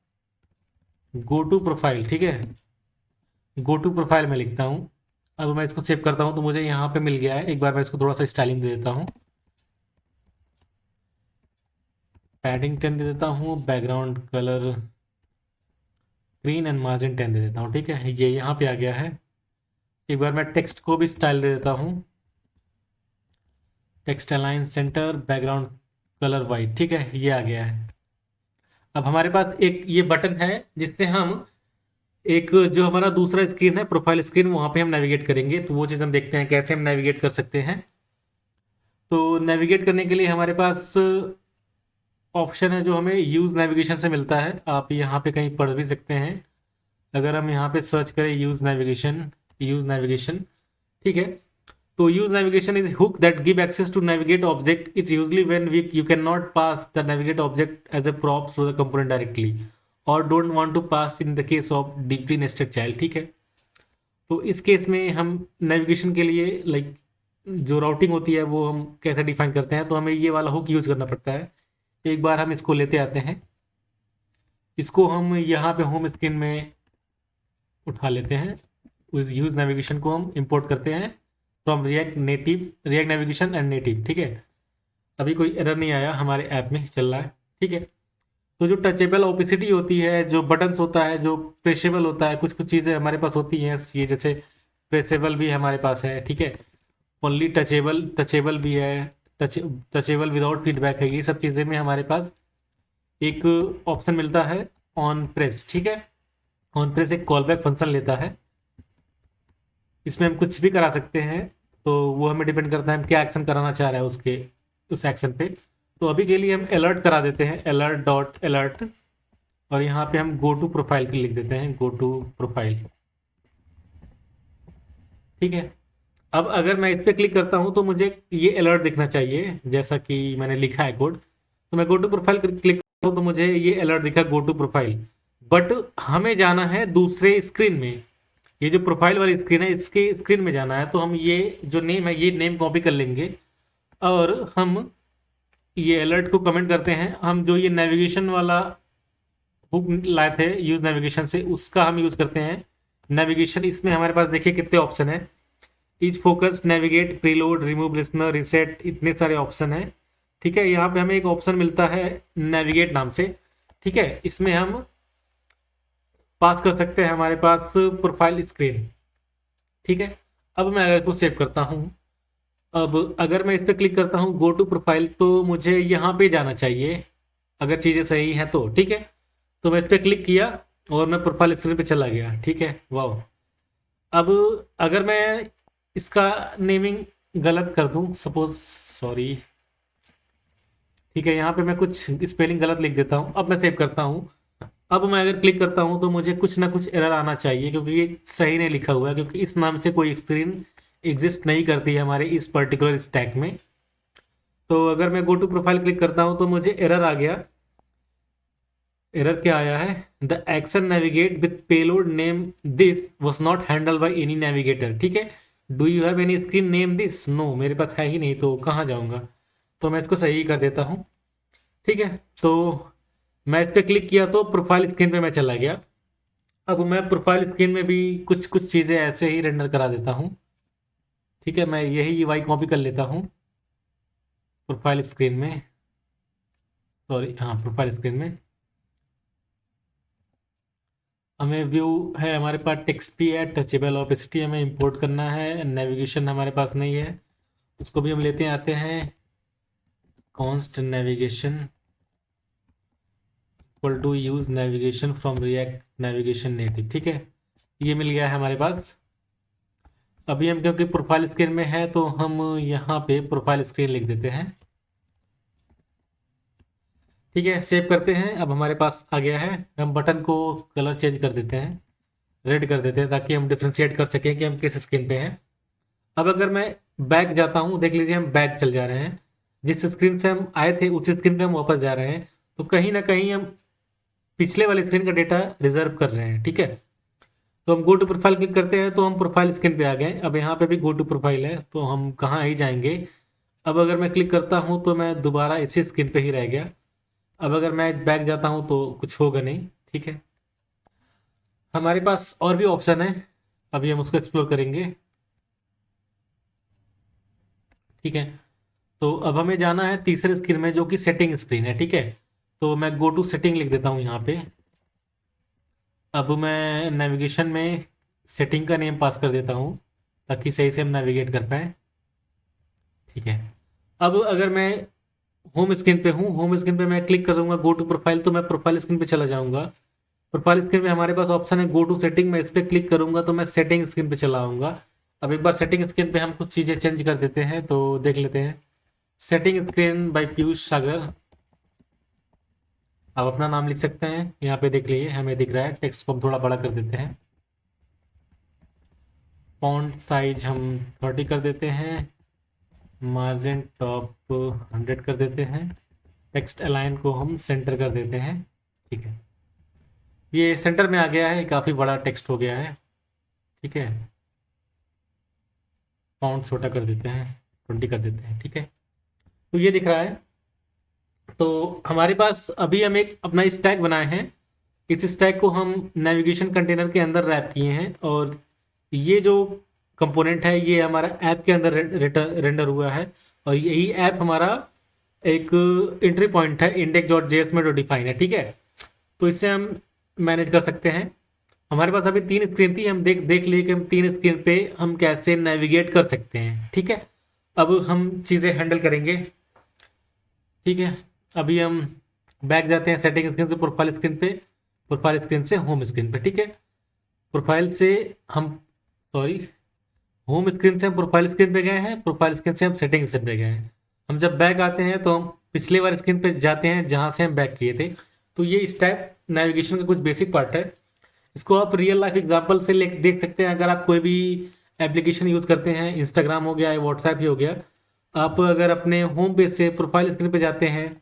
गो टू प्रोफाइल। ठीक है, गो टू प्रोफाइल में लिखता हूँ। अब मैं इसको सेव करता हूँ तो मुझे यहाँ पे मिल गया है। एक बार मैं इसको थोड़ा सा स्टाइलिंग दे देता हूँ, पैडिंग 10 दे देता हूँ, background colour green and margin 10 दे देता हूँ। ठीक है, ये यहाँ पे आ गया है। एक बार मैं टेक्स्ट को भी स्टाइल दे देता हूँ, text align centre background colour white. ठीक है, ये आ गया है। अब हमारे पास एक ये बटन है जिससे हम एक जो हमारा दूसरा स्क्रीन है प्रोफाइल स्क्रीन वहाँ पे हम नेविगेट करेंगे। तो वो चीज़ हम देखते हैं कैसे हम नेविगेट कर सकते हैं। तो नेविगेट करने के लिए हमारे पास ऑप्शन है जो हमें यूज़ नेविगेशन से मिलता है। आप यहाँ पे कहीं पढ़ भी सकते हैं। अगर हम यहाँ पे सर्च करें यूज़ नेविगेशन। ठीक है, तो use navigation is hook that give access to navigate object. It's usually when you can not pass the navigate object as a prop through the component directly और don't want to pass in the case of deeply nested child. ठीक है, तो इस case में हम navigation के लिए like जो राउटिंग होती है वो हम कैसे डिफाइन करते हैं, तो हमें ये वाला हुक यूज़ करना पड़ता है। एक बार हम इसको लेते आते हैं, इसको हम यहाँ पे होम स्क्रीन में उठा लेते हैं। उस यूज़ नेविगेशन को हम इंपोर्ट करते हैं from React navigation and native. ठीक है, अभी कोई एरर नहीं आया, हमारे ऐप में चल रहा है। ठीक है, तो जो टचेबल ओपेसिटी होती है, जो बटन्स होता है, जो प्रेशेबल होता है, कुछ कुछ चीज़ें हमारे पास होती हैं, ये जैसे प्रेसेबल भी हमारे पास है। ठीक है, ओनली टचेबल भी है, टचेबल विदाउट फीडबैक है। ये सब चीज़ें में हमारे पास एक ऑप्शन मिलता है ऑन प्रेस। ठीक है, ऑन प्रेस एक कॉलबैक फंक्शन लेता है, इसमें हम कुछ भी करा सकते हैं, तो वो हमें डिपेंड करता है हम क्या एक्शन कराना चाह रहे हैं उसके उस एक्शन पे। तो अभी के लिए हम अलर्ट करा देते हैं, अलर्ट डॉट अलर्ट, और यहाँ पे हम गो टू प्रोफाइल लिख देते हैं, गो टू प्रोफाइल। ठीक है, अब अगर मैं इस पर क्लिक करता हूँ तो मुझे ये अलर्ट दिखना चाहिए, जैसा कि मैंने लिखा है कोड। तो मैं गो टू प्रोफाइल क्लिक करता हूँ तो मुझे ये अलर्ट दिखा, गो टू प्रोफाइल। बट हमें जाना है दूसरे स्क्रीन में, ये जो प्रोफाइल वाली स्क्रीन है इसके स्क्रीन में जाना है। तो हम ये जो नेम है ये नेम कॉपी कर लेंगे, और हम ये अलर्ट को कमेंट करते हैं। हम जो ये नेविगेशन वाला हुक लाए थे यूज़ नेविगेशन से, उसका हम यूज़ करते हैं नेविगेशन। इसमें हमारे पास देखिए कितने ऑप्शन है, is focus, navigate, preload, remove listener, reset, इतने सारे ऑप्शन हैं। ठीक है, यहाँ पे हमें एक ऑप्शन मिलता है नेविगेट नाम से। ठीक है, इसमें हम पास कर सकते हैं हमारे पास प्रोफाइल स्क्रीन। ठीक है, अब मैं अगर इसको सेव करता हूँ, अब अगर मैं इस पर क्लिक करता हूँ गो टू प्रोफाइल, तो मुझे यहाँ पे जाना चाहिए अगर चीज़ें सही हैं तो। ठीक है, तो मैं इस पर क्लिक किया और मैं प्रोफाइल स्क्रीन पे चला गया। ठीक है, वाह। अब अगर मैं इसका नेमिंग गलत कर दूं, सपोज, सॉरी, ठीक है, यहाँ पे मैं कुछ स्पेलिंग गलत लिख देता हूँ। अब मैं सेव करता हूँ, अब मैं अगर क्लिक करता हूँ तो मुझे कुछ ना कुछ एरर आना चाहिए, क्योंकि ये सही नहीं लिखा हुआ है, क्योंकि इस नाम से कोई स्क्रीन एग्जिस्ट नहीं करती है हमारे इस पर्टिकुलर स्टैक में। तो अगर मैं गो टू प्रोफाइल क्लिक करता हूँ तो मुझे एरर आ गया। एरर क्या आया है, the action navigate with payload name this was not handle by any navigator. ठीक है, do you have any screen name this, no, मेरे पास है ही नहीं, तो कहाँ जाऊँगा। तो मैं इसको सही कर देता हूँ। ठीक है, तो मैं इस पर क्लिक किया तो प्रोफाइल स्क्रीन पे मैं चला गया। अब मैं प्रोफाइल स्क्रीन में भी कुछ कुछ चीज़ें ऐसे ही रेंडर करा देता हूँ। ठीक है, मैं यही यूआई कॉपी कर लेता हूँ प्रोफाइल स्क्रीन में, सॉरी, हाँ, प्रोफाइल स्क्रीन में हमें व्यू है, हमारे पास टेक्स्ट भी है, टचेबल ओपेसिटी हमें इंपोर्ट करना है, नेविगेशन हमारे पास नहीं है, उसको भी हम लेते आते हैं। Const navigation equal to use navigation from React Navigation native. ठीक है, ये मिल गया है हमारे पास। अभी हम क्योंकि प्रोफाइल स्क्रीन में है तो हम यहाँ पे प्रोफाइल स्क्रीन लिख देते हैं। ठीक है, सेव करते हैं। अब हमारे पास आ गया है। हम बटन को कलर चेंज कर देते हैं, रेड कर देते हैं, ताकि हम डिफ्रेंशिएट कर सकें कि हम किस स्क्रीन पे हैं। अब अगर मैं बैक जाता हूँ, देख लीजिए हम बैक चल जा रहे हैं, जिस स्क्रीन से हम आए थे उस स्क्रीन पे हम वापस जा रहे हैं। तो कहीं ना कहीं हम पिछले वाले स्क्रीन का डेटा रिजर्व कर रहे हैं। ठीक है, तो हम गो टू प्रोफाइल क्लिक करते हैं तो हम प्रोफाइल स्क्रीन पे आ गए। अब यहाँ पे भी गो टू प्रोफाइल है, तो हम कहाँ ही जाएंगे। अब अगर मैं क्लिक करता हूँ तो मैं दोबारा इसी स्क्रीन पे ही रह गया। अब अगर मैं बैक जाता हूँ तो कुछ होगा नहीं। ठीक है, हमारे पास और भी ऑप्शन है, अभी हम उसको एक्सप्लोर करेंगे। ठीक है, तो अब हमें जाना है तीसरे स्क्रीन में, जो कि सेटिंग स्क्रीन है। ठीक है, तो मैं गो टू सेटिंग लिख देता हूँ यहाँ पे। अब मैं नेविगेशन में सेटिंग का नेम पास कर देता हूँ, ताकि सही से हम नेविगेट कर पाएँ। ठीक है, अब अगर मैं होम स्क्रीन पे हूँ, होम स्क्रीन पे मैं क्लिक करूँगा गो टू प्रोफाइल, तो मैं प्रोफाइल स्क्रीन पे चला जाऊँगा। प्रोफाइल स्क्रीन में हमारे पास ऑप्शन है गो टू सेटिंग, मैं इस पर क्लिक करूँगा तो मैं सेटिंग स्क्रीन पे चला आऊँगा। अब एक बार सेटिंग स्क्रीन पे हम कुछ चीज़ें चेंज कर देते हैं, तो देख लेते हैं। सेटिंग स्क्रीन बाय पीयूष सागर, आप अपना नाम लिख सकते हैं। यहाँ पे देख लीजिए हमें दिख रहा है, टेक्स्ट को हम थोड़ा बड़ा कर देते हैं। फॉन्ट साइज हम 30 कर देते हैं, मार्जिन टॉप 100 कर देते हैं, टेक्स्ट अलाइन को हम सेंटर कर देते हैं। ठीक है, ये सेंटर में आ गया है, काफ़ी बड़ा टेक्स्ट हो गया है। ठीक है, फॉन्ट छोटा कर देते हैं। 20 कर देते हैं, ठीक है। तो ये दिख रहा है। तो हमारे पास अभी हम एक अपना स्टैक बनाए हैं। इस स्टैक को हम नेविगेशन कंटेनर के अंदर रैप किए हैं, और ये जो कंपोनेंट है ये हमारा ऐप के अंदर रेंडर हुआ है, और यही ऐप हमारा एक एंट्री पॉइंट है index.js में जो डिफाइन है, ठीक है। तो इससे हम मैनेज कर सकते हैं। हमारे पास अभी 3 स्क्रीन थी, हम देख लिए कि हम 3 स्क्रीन पे हम कैसे नेविगेट कर सकते हैं, ठीक है। अब हम चीज़ें हैंडल करेंगे, ठीक है। अभी हम बैक जाते हैं सेटिंग स्क्रीन से प्रोफाइल स्क्रीन पे, प्रोफाइल स्क्रीन से होम स्क्रीन पे, ठीक है। प्रोफाइल से हम होम स्क्रीन से हम प्रोफाइल स्क्रीन पे गए हैं, प्रोफाइल स्क्रीन से हम सेटिंग स्क्रीन पे गए हैं। हम जब बैक आते हैं तो हम पिछले वाले स्क्रीन पे जाते हैं जहाँ से हम बैक किए थे। तो ये इस टाइप नेविगेशन का कुछ बेसिक पार्ट है। इसको आप रियल लाइफ एग्जांपल से देख सकते हैं। अगर आप कोई भी एप्लीकेशन यूज़ करते हैं, इंस्टाग्राम हो गया या व्हाट्सएप ही हो गया, आप अगर अपने होम पेज से प्रोफाइल स्क्रीन पे जाते हैं,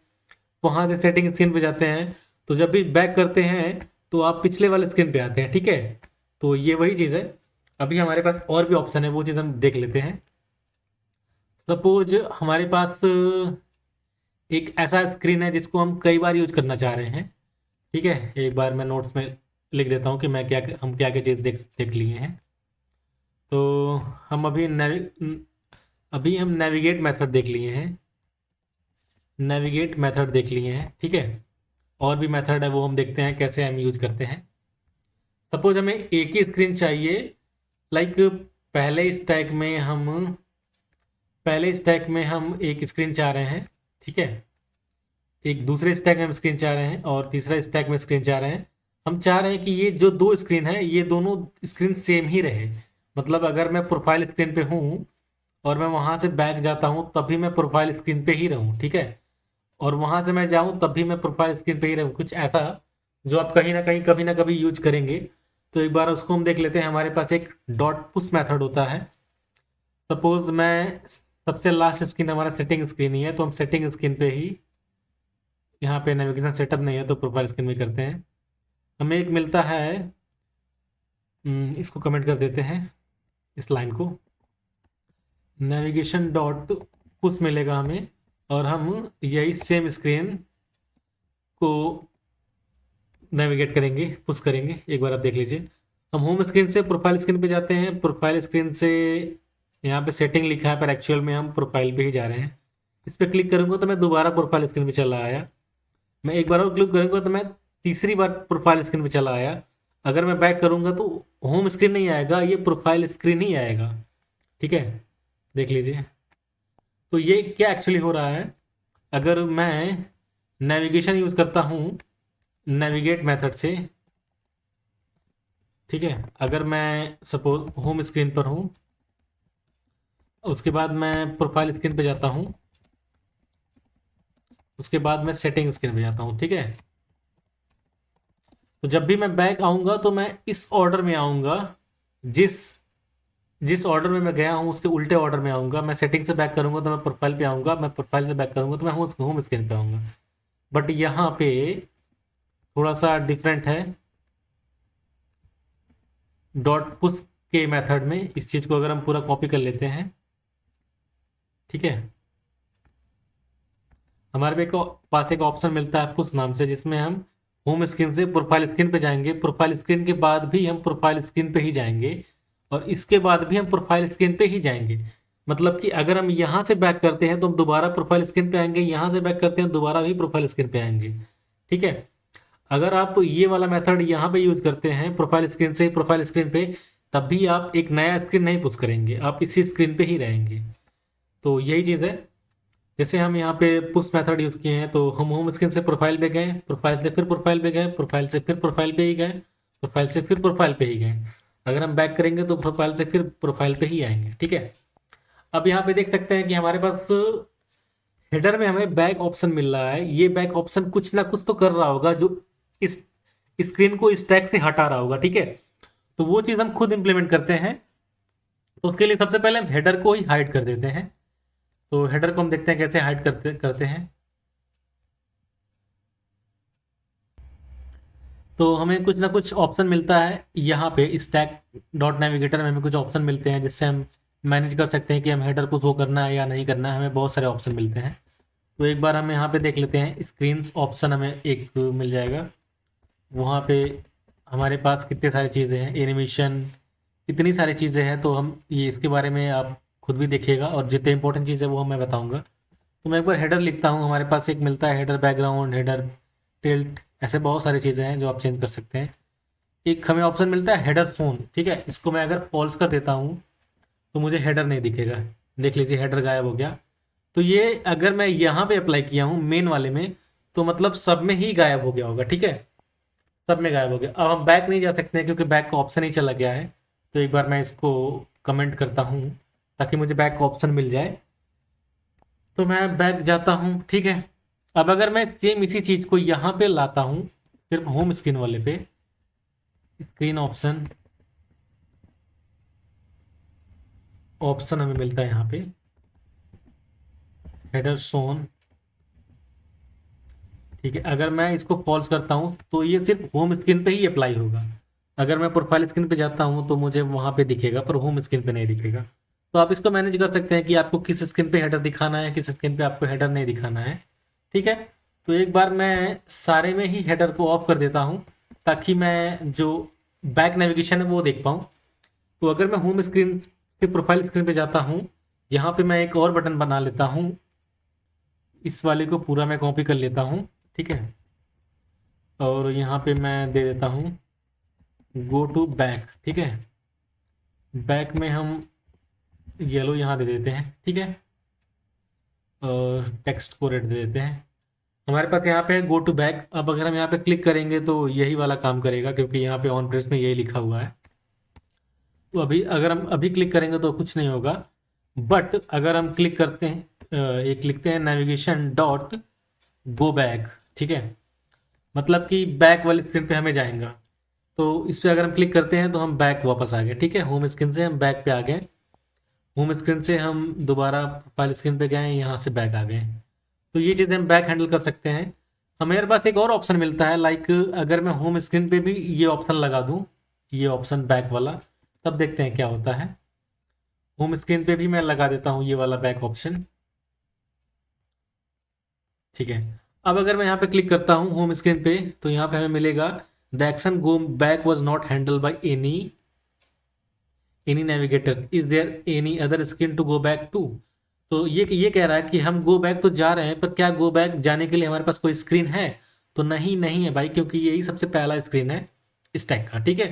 वहाँ से सेटिंग स्क्रीन पे जाते हैं, तो जब भी बैक करते हैं तो आप पिछले वाले स्क्रीन पे आते हैं, ठीक है। तो ये वही चीज़ है। अभी हमारे पास और भी ऑप्शन है, वो चीज़ हम देख लेते हैं। सपोज हमारे पास एक ऐसा स्क्रीन है जिसको हम कई बार यूज करना चाह रहे हैं, ठीक है। एक बार मैं नोट्स में लिख देता हूँ कि हम क्या क्या चीज़ देख लिए हैं। तो हम अभी हम नेविगेट मेथड देख लिए हैं, ठीक है। और भी मेथड है, वो हम देखते हैं कैसे हम यूज करते हैं। सपोज हमें एक ही स्क्रीन चाहिए, लाइक पहले स्टैक में हम एक स्क्रीन चाह रहे हैं, ठीक है। एक दूसरे स्टैक में हम स्क्रीन चाह रहे हैं, और तीसरा स्टैक में स्क्रीन चाह रहे हैं। हम चाह रहे हैं कि ये जो 2 स्क्रीन है, ये दोनों स्क्रीन सेम ही रहे। मतलब अगर मैं प्रोफाइल स्क्रीन पे हूँ और मैं वहाँ से बैक जाता हूँ तब भी मैं प्रोफाइल स्क्रीन पे ही रहूँ, ठीक है। और वहाँ से मैं जाऊँ तब भी मैं प्रोफाइल स्क्रीन पे ही रहूँ, कुछ ऐसा जो आप कहीं ना कहीं कभी ना कभी यूज करेंगे। तो एक बार उसको हम देख लेते हैं। हमारे पास एक डॉट पुश मेथड होता है। सपोज मैं सबसे लास्ट स्क्रीन हमारा सेटिंग स्क्रीन ही है, तो हम सेटिंग स्क्रीन पे ही, यहाँ पे नेविगेशन सेटअप नहीं है तो प्रोफाइल स्क्रीन में करते हैं। हमें एक मिलता है, इसको कमेंट कर देते हैं, इस लाइन को नेविगेशन डॉट पुश मिलेगा हमें, और हम यही सेम स्क्रीन को नेविगेट करेंगे, पुश करेंगे। एक बार आप देख लीजिए। हम होम स्क्रीन से प्रोफाइल स्क्रीन पे जाते हैं, प्रोफाइल स्क्रीन से यहाँ पे सेटिंग लिखा है, पर एक्चुअल में हम प्रोफाइल पे ही जा रहे हैं। इस पर क्लिक करूँगा तो मैं दोबारा प्रोफाइल स्क्रीन पे चला आया। मैं एक बार और क्लिक करूँगा तो मैं तीसरी बार प्रोफाइल स्क्रीन पे चला आया। अगर मैं बैक करूँगा तो होम स्क्रीन नहीं आएगा, ये प्रोफाइल स्क्रीन ही आएगा, ठीक है। देख लीजिए। तो ये क्या एक्चुअली हो रहा है, अगर मैं नेविगेशन यूज़ करता हूँ नेविगेट मेथड से, ठीक है। अगर मैं सपोज होम स्क्रीन पर हूँ, उसके बाद मैं प्रोफाइल स्क्रीन पे जाता हूँ, उसके बाद मैं सेटिंग स्क्रीन पे जाता हूँ, ठीक है। तो जब भी मैं बैक आऊँगा तो मैं इस ऑर्डर में आऊँगा, जिस ऑर्डर में मैं गया हूँ उसके उल्टे ऑर्डर में आऊँगा। मैं सेटिंग से बैक करूँगा तो मैं प्रोफाइल पे आऊँगा, मैं प्रोफाइल से बैक करूँगा तो मैं होम स्क्रीन पे आऊँगा। बट यहाँ पे थोड़ा सा डिफरेंट है। डॉट पुश के मेथड में इस चीज़ को अगर हम पूरा कॉपी कर लेते हैं, ठीक है, हमारे पास एक ऑप्शन मिलता है पुश नाम से, जिसमें हम होम स्क्रीन से प्रोफाइल स्क्रीन पे जाएंगे, प्रोफाइल स्क्रीन के बाद भी हम प्रोफाइल स्क्रीन पे ही जाएंगे, और इसके बाद भी हम प्रोफाइल स्क्रीन पे ही जाएंगे। मतलब कि अगर हम यहाँ से बैक करते हैं तो हम दोबारा प्रोफाइल स्क्रीन पे आएंगे, यहाँ से बैक करते हैं दोबारा भी प्रोफाइल स्क्रीन पे आएंगे, ठीक है। अगर आप ये वाला मेथड यहाँ पे यूज़ करते हैं प्रोफाइल स्क्रीन से प्रोफाइल स्क्रीन पे, तब भी आप एक नया स्क्रीन नहीं पुश करेंगे, आप इसी स्क्रीन पे ही रहेंगे। तो यही चीज़ है। जैसे हम यहाँ पे पुश मेथड यूज़ किए हैं, तो हम होम स्क्रीन से प्रोफाइल पे गए, प्रोफाइल से फिर प्रोफाइल पे गए, प्रोफाइल से फिर प्रोफाइल पे ही गए, प्रोफाइल से फिर प्रोफाइल पे ही गए। अगर हम बैक करेंगे तो प्रोफाइल से फिर प्रोफाइल पे ही आएंगे, ठीक है। अब यहाँ पे देख सकते हैं कि हमारे पास हेडर में हमें बैक ऑप्शन मिल रहा है। ये बैक ऑप्शन कुछ ना कुछ तो कर रहा होगा जो इस स्क्रीन को इस टैग से हटा रहा होगा, ठीक है। तो वो चीज़ हम खुद इंप्लीमेंट करते हैं। तो उसके लिए सबसे पहले हम हेडर को ही हाइड कर देते हैं। तो हेडर को हम देखते हैं कैसे हाइड करते हैं। तो हमें कुछ ना कुछ ऑप्शन मिलता है यहाँ पे, स्टैक डॉट नेविगेटर में हमें कुछ ऑप्शन मिलते हैं जिससे हम मैनेज कर सकते हैं कि हम हेडर को शो करना है या नहीं करना है, हमें बहुत सारे ऑप्शन मिलते हैं। तो एक बार हम यहाँ पे देख लेते हैं, स्क्रीन्स ऑप्शन हमें एक मिल जाएगा। वहाँ पे हमारे पास कितने सारी चीज़ें हैं, एनिमेशन, इतनी सारी चीज़ें हैं। तो हम ये इसके बारे में आप खुद भी देखिएगा, और जितने इंपॉर्टेंट चीज़ है वो मैं बताऊँगा। तो मैं एक बार हेडर लिखता हूँ, हमारे पास एक मिलता है हेडर बैकग्राउंड, हेडर टिल्ट, ऐसे बहुत सारी चीज़ें हैं जो आप चेंज कर सकते हैं। एक हमें ऑप्शन मिलता है हेडर सोन, ठीक है, इसको मैं अगर फॉल्स कर देता हूँ तो मुझे हेडर नहीं दिखेगा। देख लीजिए हेडर गायब हो गया। तो ये अगर मैं यहाँ पे अप्लाई किया हूँ मेन वाले में, तो मतलब सब में ही गायब हो गया होगा, ठीक है, सब में गायब हो गया। अब हम बैक नहीं जा सकते हैं क्योंकि बैक का ऑप्शन ही चला गया है। तो एक बार मैं इसको कमेंट करता हूँ ताकि मुझे बैक का ऑप्शन मिल जाए। तो मैं बैक जाता हूँ, ठीक है। अब अगर मैं सेम इसी चीज़ को यहाँ पे लाता हूँ, सिर्फ होम स्क्रीन वाले पे, स्क्रीन ऑप्शन, ऑप्शन हमें मिलता है यहाँ पे हेडर सोन, ठीक है। अगर मैं इसको फॉल्स करता हूँ तो ये सिर्फ होम स्क्रीन पे ही अप्लाई होगा। अगर मैं प्रोफाइल स्क्रीन पे जाता हूँ तो मुझे वहाँ पे दिखेगा, पर होम स्क्रीन पे नहीं दिखेगा। तो आप इसको मैनेज कर सकते हैं कि आपको किस स्क्रीन पे हेडर दिखाना है, किस स्क्रीन पे आपको हेडर नहीं दिखाना है, ठीक है। तो एक बार मैं सारे में ही हेडर को ऑफ कर देता हूँ ताकि मैं जो बैक नेविगेशन है वो देख पाऊँ। तो अगर मैं होम स्क्रीन से प्रोफाइल स्क्रीन पे जाता हूँ, यहाँ पे मैं एक और बटन बना लेता हूँ, इस वाले को पूरा मैं कॉपी कर लेता हूँ, ठीक है। और यहाँ पे मैं दे देता हूँ गो टू बैक, ठीक है। बैक में हम येलो यहाँ दे देते हैं, ठीक है, और टेक्स्ट को रेड दे देते हैं। हमारे पास यहाँ पे है गो टू बैक। अब अगर हम यहाँ पे क्लिक करेंगे तो यही वाला काम करेगा क्योंकि यहाँ पे ऑन प्रेस में यही लिखा हुआ है। तो अभी अगर हम अभी क्लिक करेंगे तो कुछ नहीं होगा, बट अगर हम क्लिक करते हैं, एक लिखते हैं नेविगेशन डॉट गो बैक, ठीक है, मतलब कि बैक वाली स्क्रीन पे हमें जाएगा। तो इस पर अगर हम क्लिक करते हैं तो हम बैक वापस आ गए, ठीक है, होम स्क्रीन से हम बैक पे आ गए। होम स्क्रीन से हम दोबारा प्रोफाइल स्क्रीन पे गए, यहाँ से बैक आ गए। तो ये चीज़ें हम बैक हैंडल कर सकते हैं। हमारे पास एक और ऑप्शन मिलता है, लाइक अगर मैं होम स्क्रीन पे भी ये ऑप्शन लगा दूँ, ये ऑप्शन बैक वाला, तब देखते हैं क्या होता है। होम स्क्रीन पे भी मैं लगा देता हूँ ये वाला बैक ऑप्शन, ठीक है। अब अगर मैं यहाँ पे क्लिक करता हूँ होम स्क्रीन पे तो यहाँ पे हमें मिलेगा the action go back was not handle by any navigator, is there any other screen to go back to. तो ये कह रहा है कि हम गो बैक तो जा रहे हैं, पर क्या गो बैक जाने के लिए हमारे पास कोई स्क्रीन है? तो नहीं, नहीं है भाई, क्योंकि यही सबसे पहला स्क्रीन है स्टैक का, ठीक है।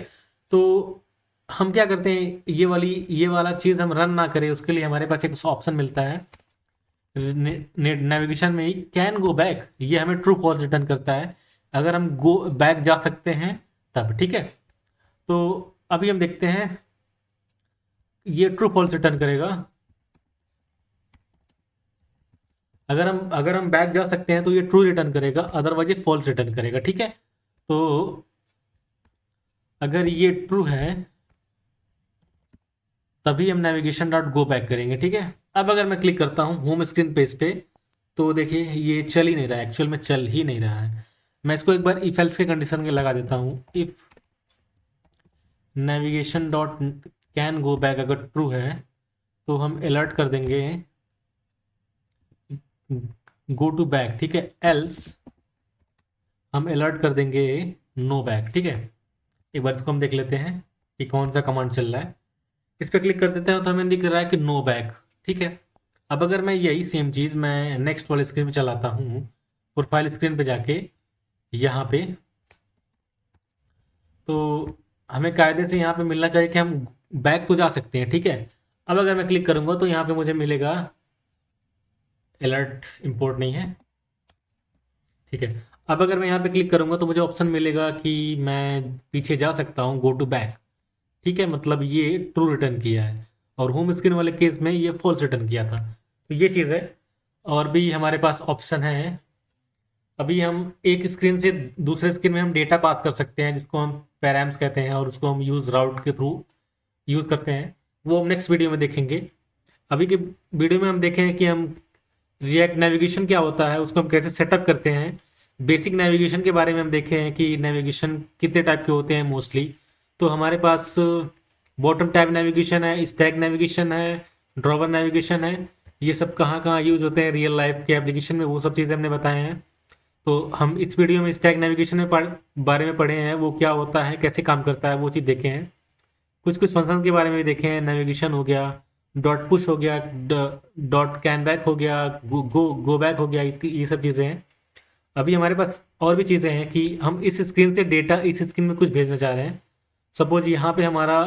तो हम क्या करते हैं, ये वाला चीज़ हम रन ना करें उसके लिए हमारे पास एक ऑप्शन मिलता है नेविगेशन में ही, कैन गो बैक, ये हमें ट्रू फॉल्स रिटर्न करता है अगर हम गो बैक जा सकते हैं तब, ठीक है। तो अभी हम देखते हैं, ये ट्रू फॉल्स रिटर्न करेगा। अगर हम बैक जा सकते हैं तो ये ट्रू रिटर्न करेगा, अदरवाइज ये फॉल्स रिटर्न करेगा, ठीक है। तो अगर ये ट्रू है तभी हम नेविगेशन डॉट गो बैक करेंगे, ठीक है। अब अगर मैं क्लिक करता हूँ होम स्क्रीन पेज पे तो देखिए ये चल ही नहीं रहा है, एक्चुअल में चल ही नहीं रहा है। मैं इसको एक बार इफ एल्स के कंडीशन में लगा देता हूँ, if navigation dot can go back अगर ट्रू है तो हम अलर्ट कर देंगे गो टू बैक, ठीक है, एल्स हम अलर्ट कर देंगे नो बैक, ठीक है। एक बार इसको हम देख लेते हैं कि कौन सा कमांड चल रहा है। इस पर क्लिक कर देते हैं तो हमें दिख रहा है कि नो बैक, ठीक है। अब अगर मैं यही सेम चीज़ मैं नेक्स्ट वाले स्क्रीन पे चलाता हूँ, प्रोफाइल स्क्रीन पे जाके यहाँ पे, तो हमें कायदे से यहाँ पे मिलना चाहिए कि हम बैक तो जा सकते हैं, ठीक है। अब अगर मैं क्लिक करूँगा तो यहाँ पे मुझे मिलेगा अलर्ट इंपोर्ट नहीं है, ठीक है। अब अगर मैं यहाँ पे क्लिक करूँगा तो मुझे ऑप्शन मिलेगा कि मैं पीछे जा सकता हूँ, गो टू बैक, ठीक है, मतलब ये ट्रू रिटर्न किया है, और होम स्क्रीन वाले केस में ये फॉल्स रिटर्न किया था। तो ये चीज़ है। और भी हमारे पास ऑप्शन है, अभी हम एक स्क्रीन से दूसरे स्क्रीन में हम डेटा पास कर सकते हैं जिसको हम पैराम्स कहते हैं, और उसको हम यूज़ राउट के थ्रू यूज़ करते हैं, वो हम नेक्स्ट वीडियो में देखेंगे। अभी के वीडियो में हम देखें कि हम रिएक्ट नेविगेशन क्या होता है, उसको हम कैसे सेटअप करते हैं। बेसिक नेविगेशन के बारे में हम देखे हैं कि नेविगेशन कितने टाइप के होते हैं मोस्टली। तो हमारे पास बॉटम टैब नेविगेशन है, स्टैक नेविगेशन है, ड्रॉवर नेविगेशन है, ये सब कहाँ कहाँ यूज होते हैं रियल लाइफ के एप्लीकेशन में, वो सब चीज़ें हमने बताए हैं। तो हम इस वीडियो में स्टैक नेविगेशन में बारे में पढ़े हैं, वो क्या होता है, कैसे काम करता है, वो चीज़ देखे हैं। कुछ कुछ फंक्शन के बारे में भी देखे हैं, नेविगेशन हो गया, डॉट पुश हो गया, डॉट कैन बैक हो गया, गो बैक हो गया, ये सब चीज़ें हैं। अभी हमारे पास और भी चीज़ें हैं कि हम इस स्क्रीन से डेटा इस स्क्रीन में कुछ भेजना चाह रहे हैं। सपोज यहाँ पे हमारा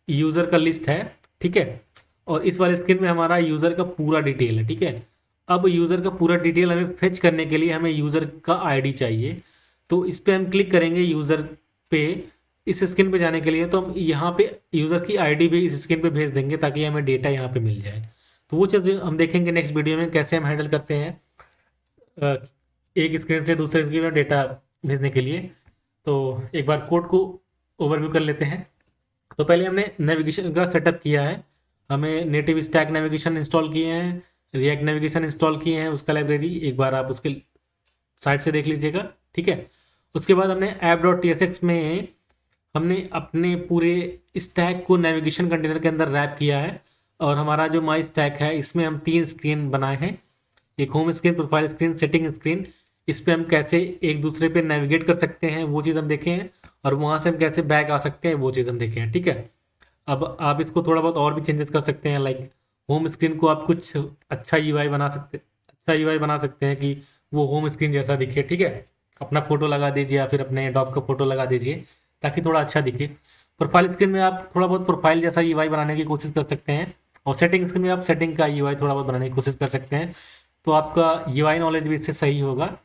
यूज़र का लिस्ट है, ठीक है, और इस वाले स्क्रीन में हमारा यूज़र का पूरा डिटेल है, ठीक है। अब यूज़र का पूरा डिटेल हमें फेच करने के लिए हमें यूज़र का आईडी चाहिए। तो इस पर हम क्लिक करेंगे यूज़र पे, इस स्क्रीन पे जाने के लिए, तो हम यहाँ पे यूज़र की आईडी भी इस स्क्रीन पे भेज देंगे ताकि हमें डेटा यहाँ पे मिल जाए। तो वो चीज़ हम देखेंगे नेक्स्ट वीडियो में कैसे हम हैंडल करते हैं एक स्क्रीन से दूसरे स्क्रीन में डेटा भेजने के लिए। तो एक बार कोड को ओवरव्यू कर लेते हैं। तो पहले हमने नेविगेशन का सेटअप किया है, हमें नेटिव स्टैक नेविगेशन इंस्टॉल किए हैं, रिएक्ट नेविगेशन इंस्टॉल किए हैं, उसका लाइब्रेरी एक बार आप उसके साइट से देख लीजिएगा, ठीक है। उसके बाद हमने app.tsx में हमने अपने पूरे स्टैक को नेविगेशन कंटेनर के अंदर रैप किया है, और हमारा जो माई स्टैक है इसमें हम 3 स्क्रीन बनाए हैं, एक home screen, profile screen, setting screen. इस पर हम कैसे एक दूसरे पे नेविगेट कर सकते हैं वो चीज़ हम देखे हैं, और वहाँ से हम कैसे बैक आ सकते हैं वो चीज़ हम देखे हैं, ठीक है। अब आप इसको थोड़ा बहुत और भी चेंजेस कर सकते हैं, लाइक होम स्क्रीन को आप कुछ अच्छा यूआई बना सकते हैं कि वो होम स्क्रीन जैसा दिखे, ठीक है। अपना फोटो लगा दीजिए या फिर अपने डॉग का फोटो लगा दीजिए ताकि थोड़ा अच्छा दिखे। प्रोफाइल स्क्रीन में आप थोड़ा बहुत प्रोफाइल जैसा यूआई बनाने की कोशिश कर सकते हैं, और सेटिंग स्क्रीन में आप सेटिंग का यूआई थोड़ा बहुत बनाने की कोशिश कर सकते हैं। तो आपका यूआई नॉलेज भी इससे सही होगा,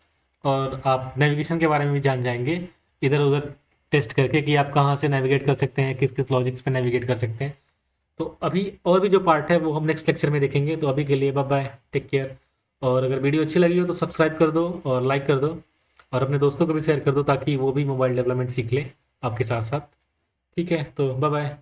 और आप नेविगेशन के बारे में भी जान जाएंगे इधर उधर टेस्ट करके कि आप कहाँ से नेविगेट कर सकते हैं, किस किस लॉजिक्स पे नेविगेट कर सकते हैं। तो अभी और भी जो पार्ट है वो हम नेक्स्ट लेक्चर में देखेंगे। तो अभी के लिए बाय बाय, टेक केयर। और अगर वीडियो अच्छी लगी हो तो सब्सक्राइब कर दो और लाइक कर दो, और अपने दोस्तों को भी शेयर कर दो ताकि वो भी मोबाइल डेवलपमेंट सीख ले आपके साथ साथ, ठीक है। तो बाय बाय।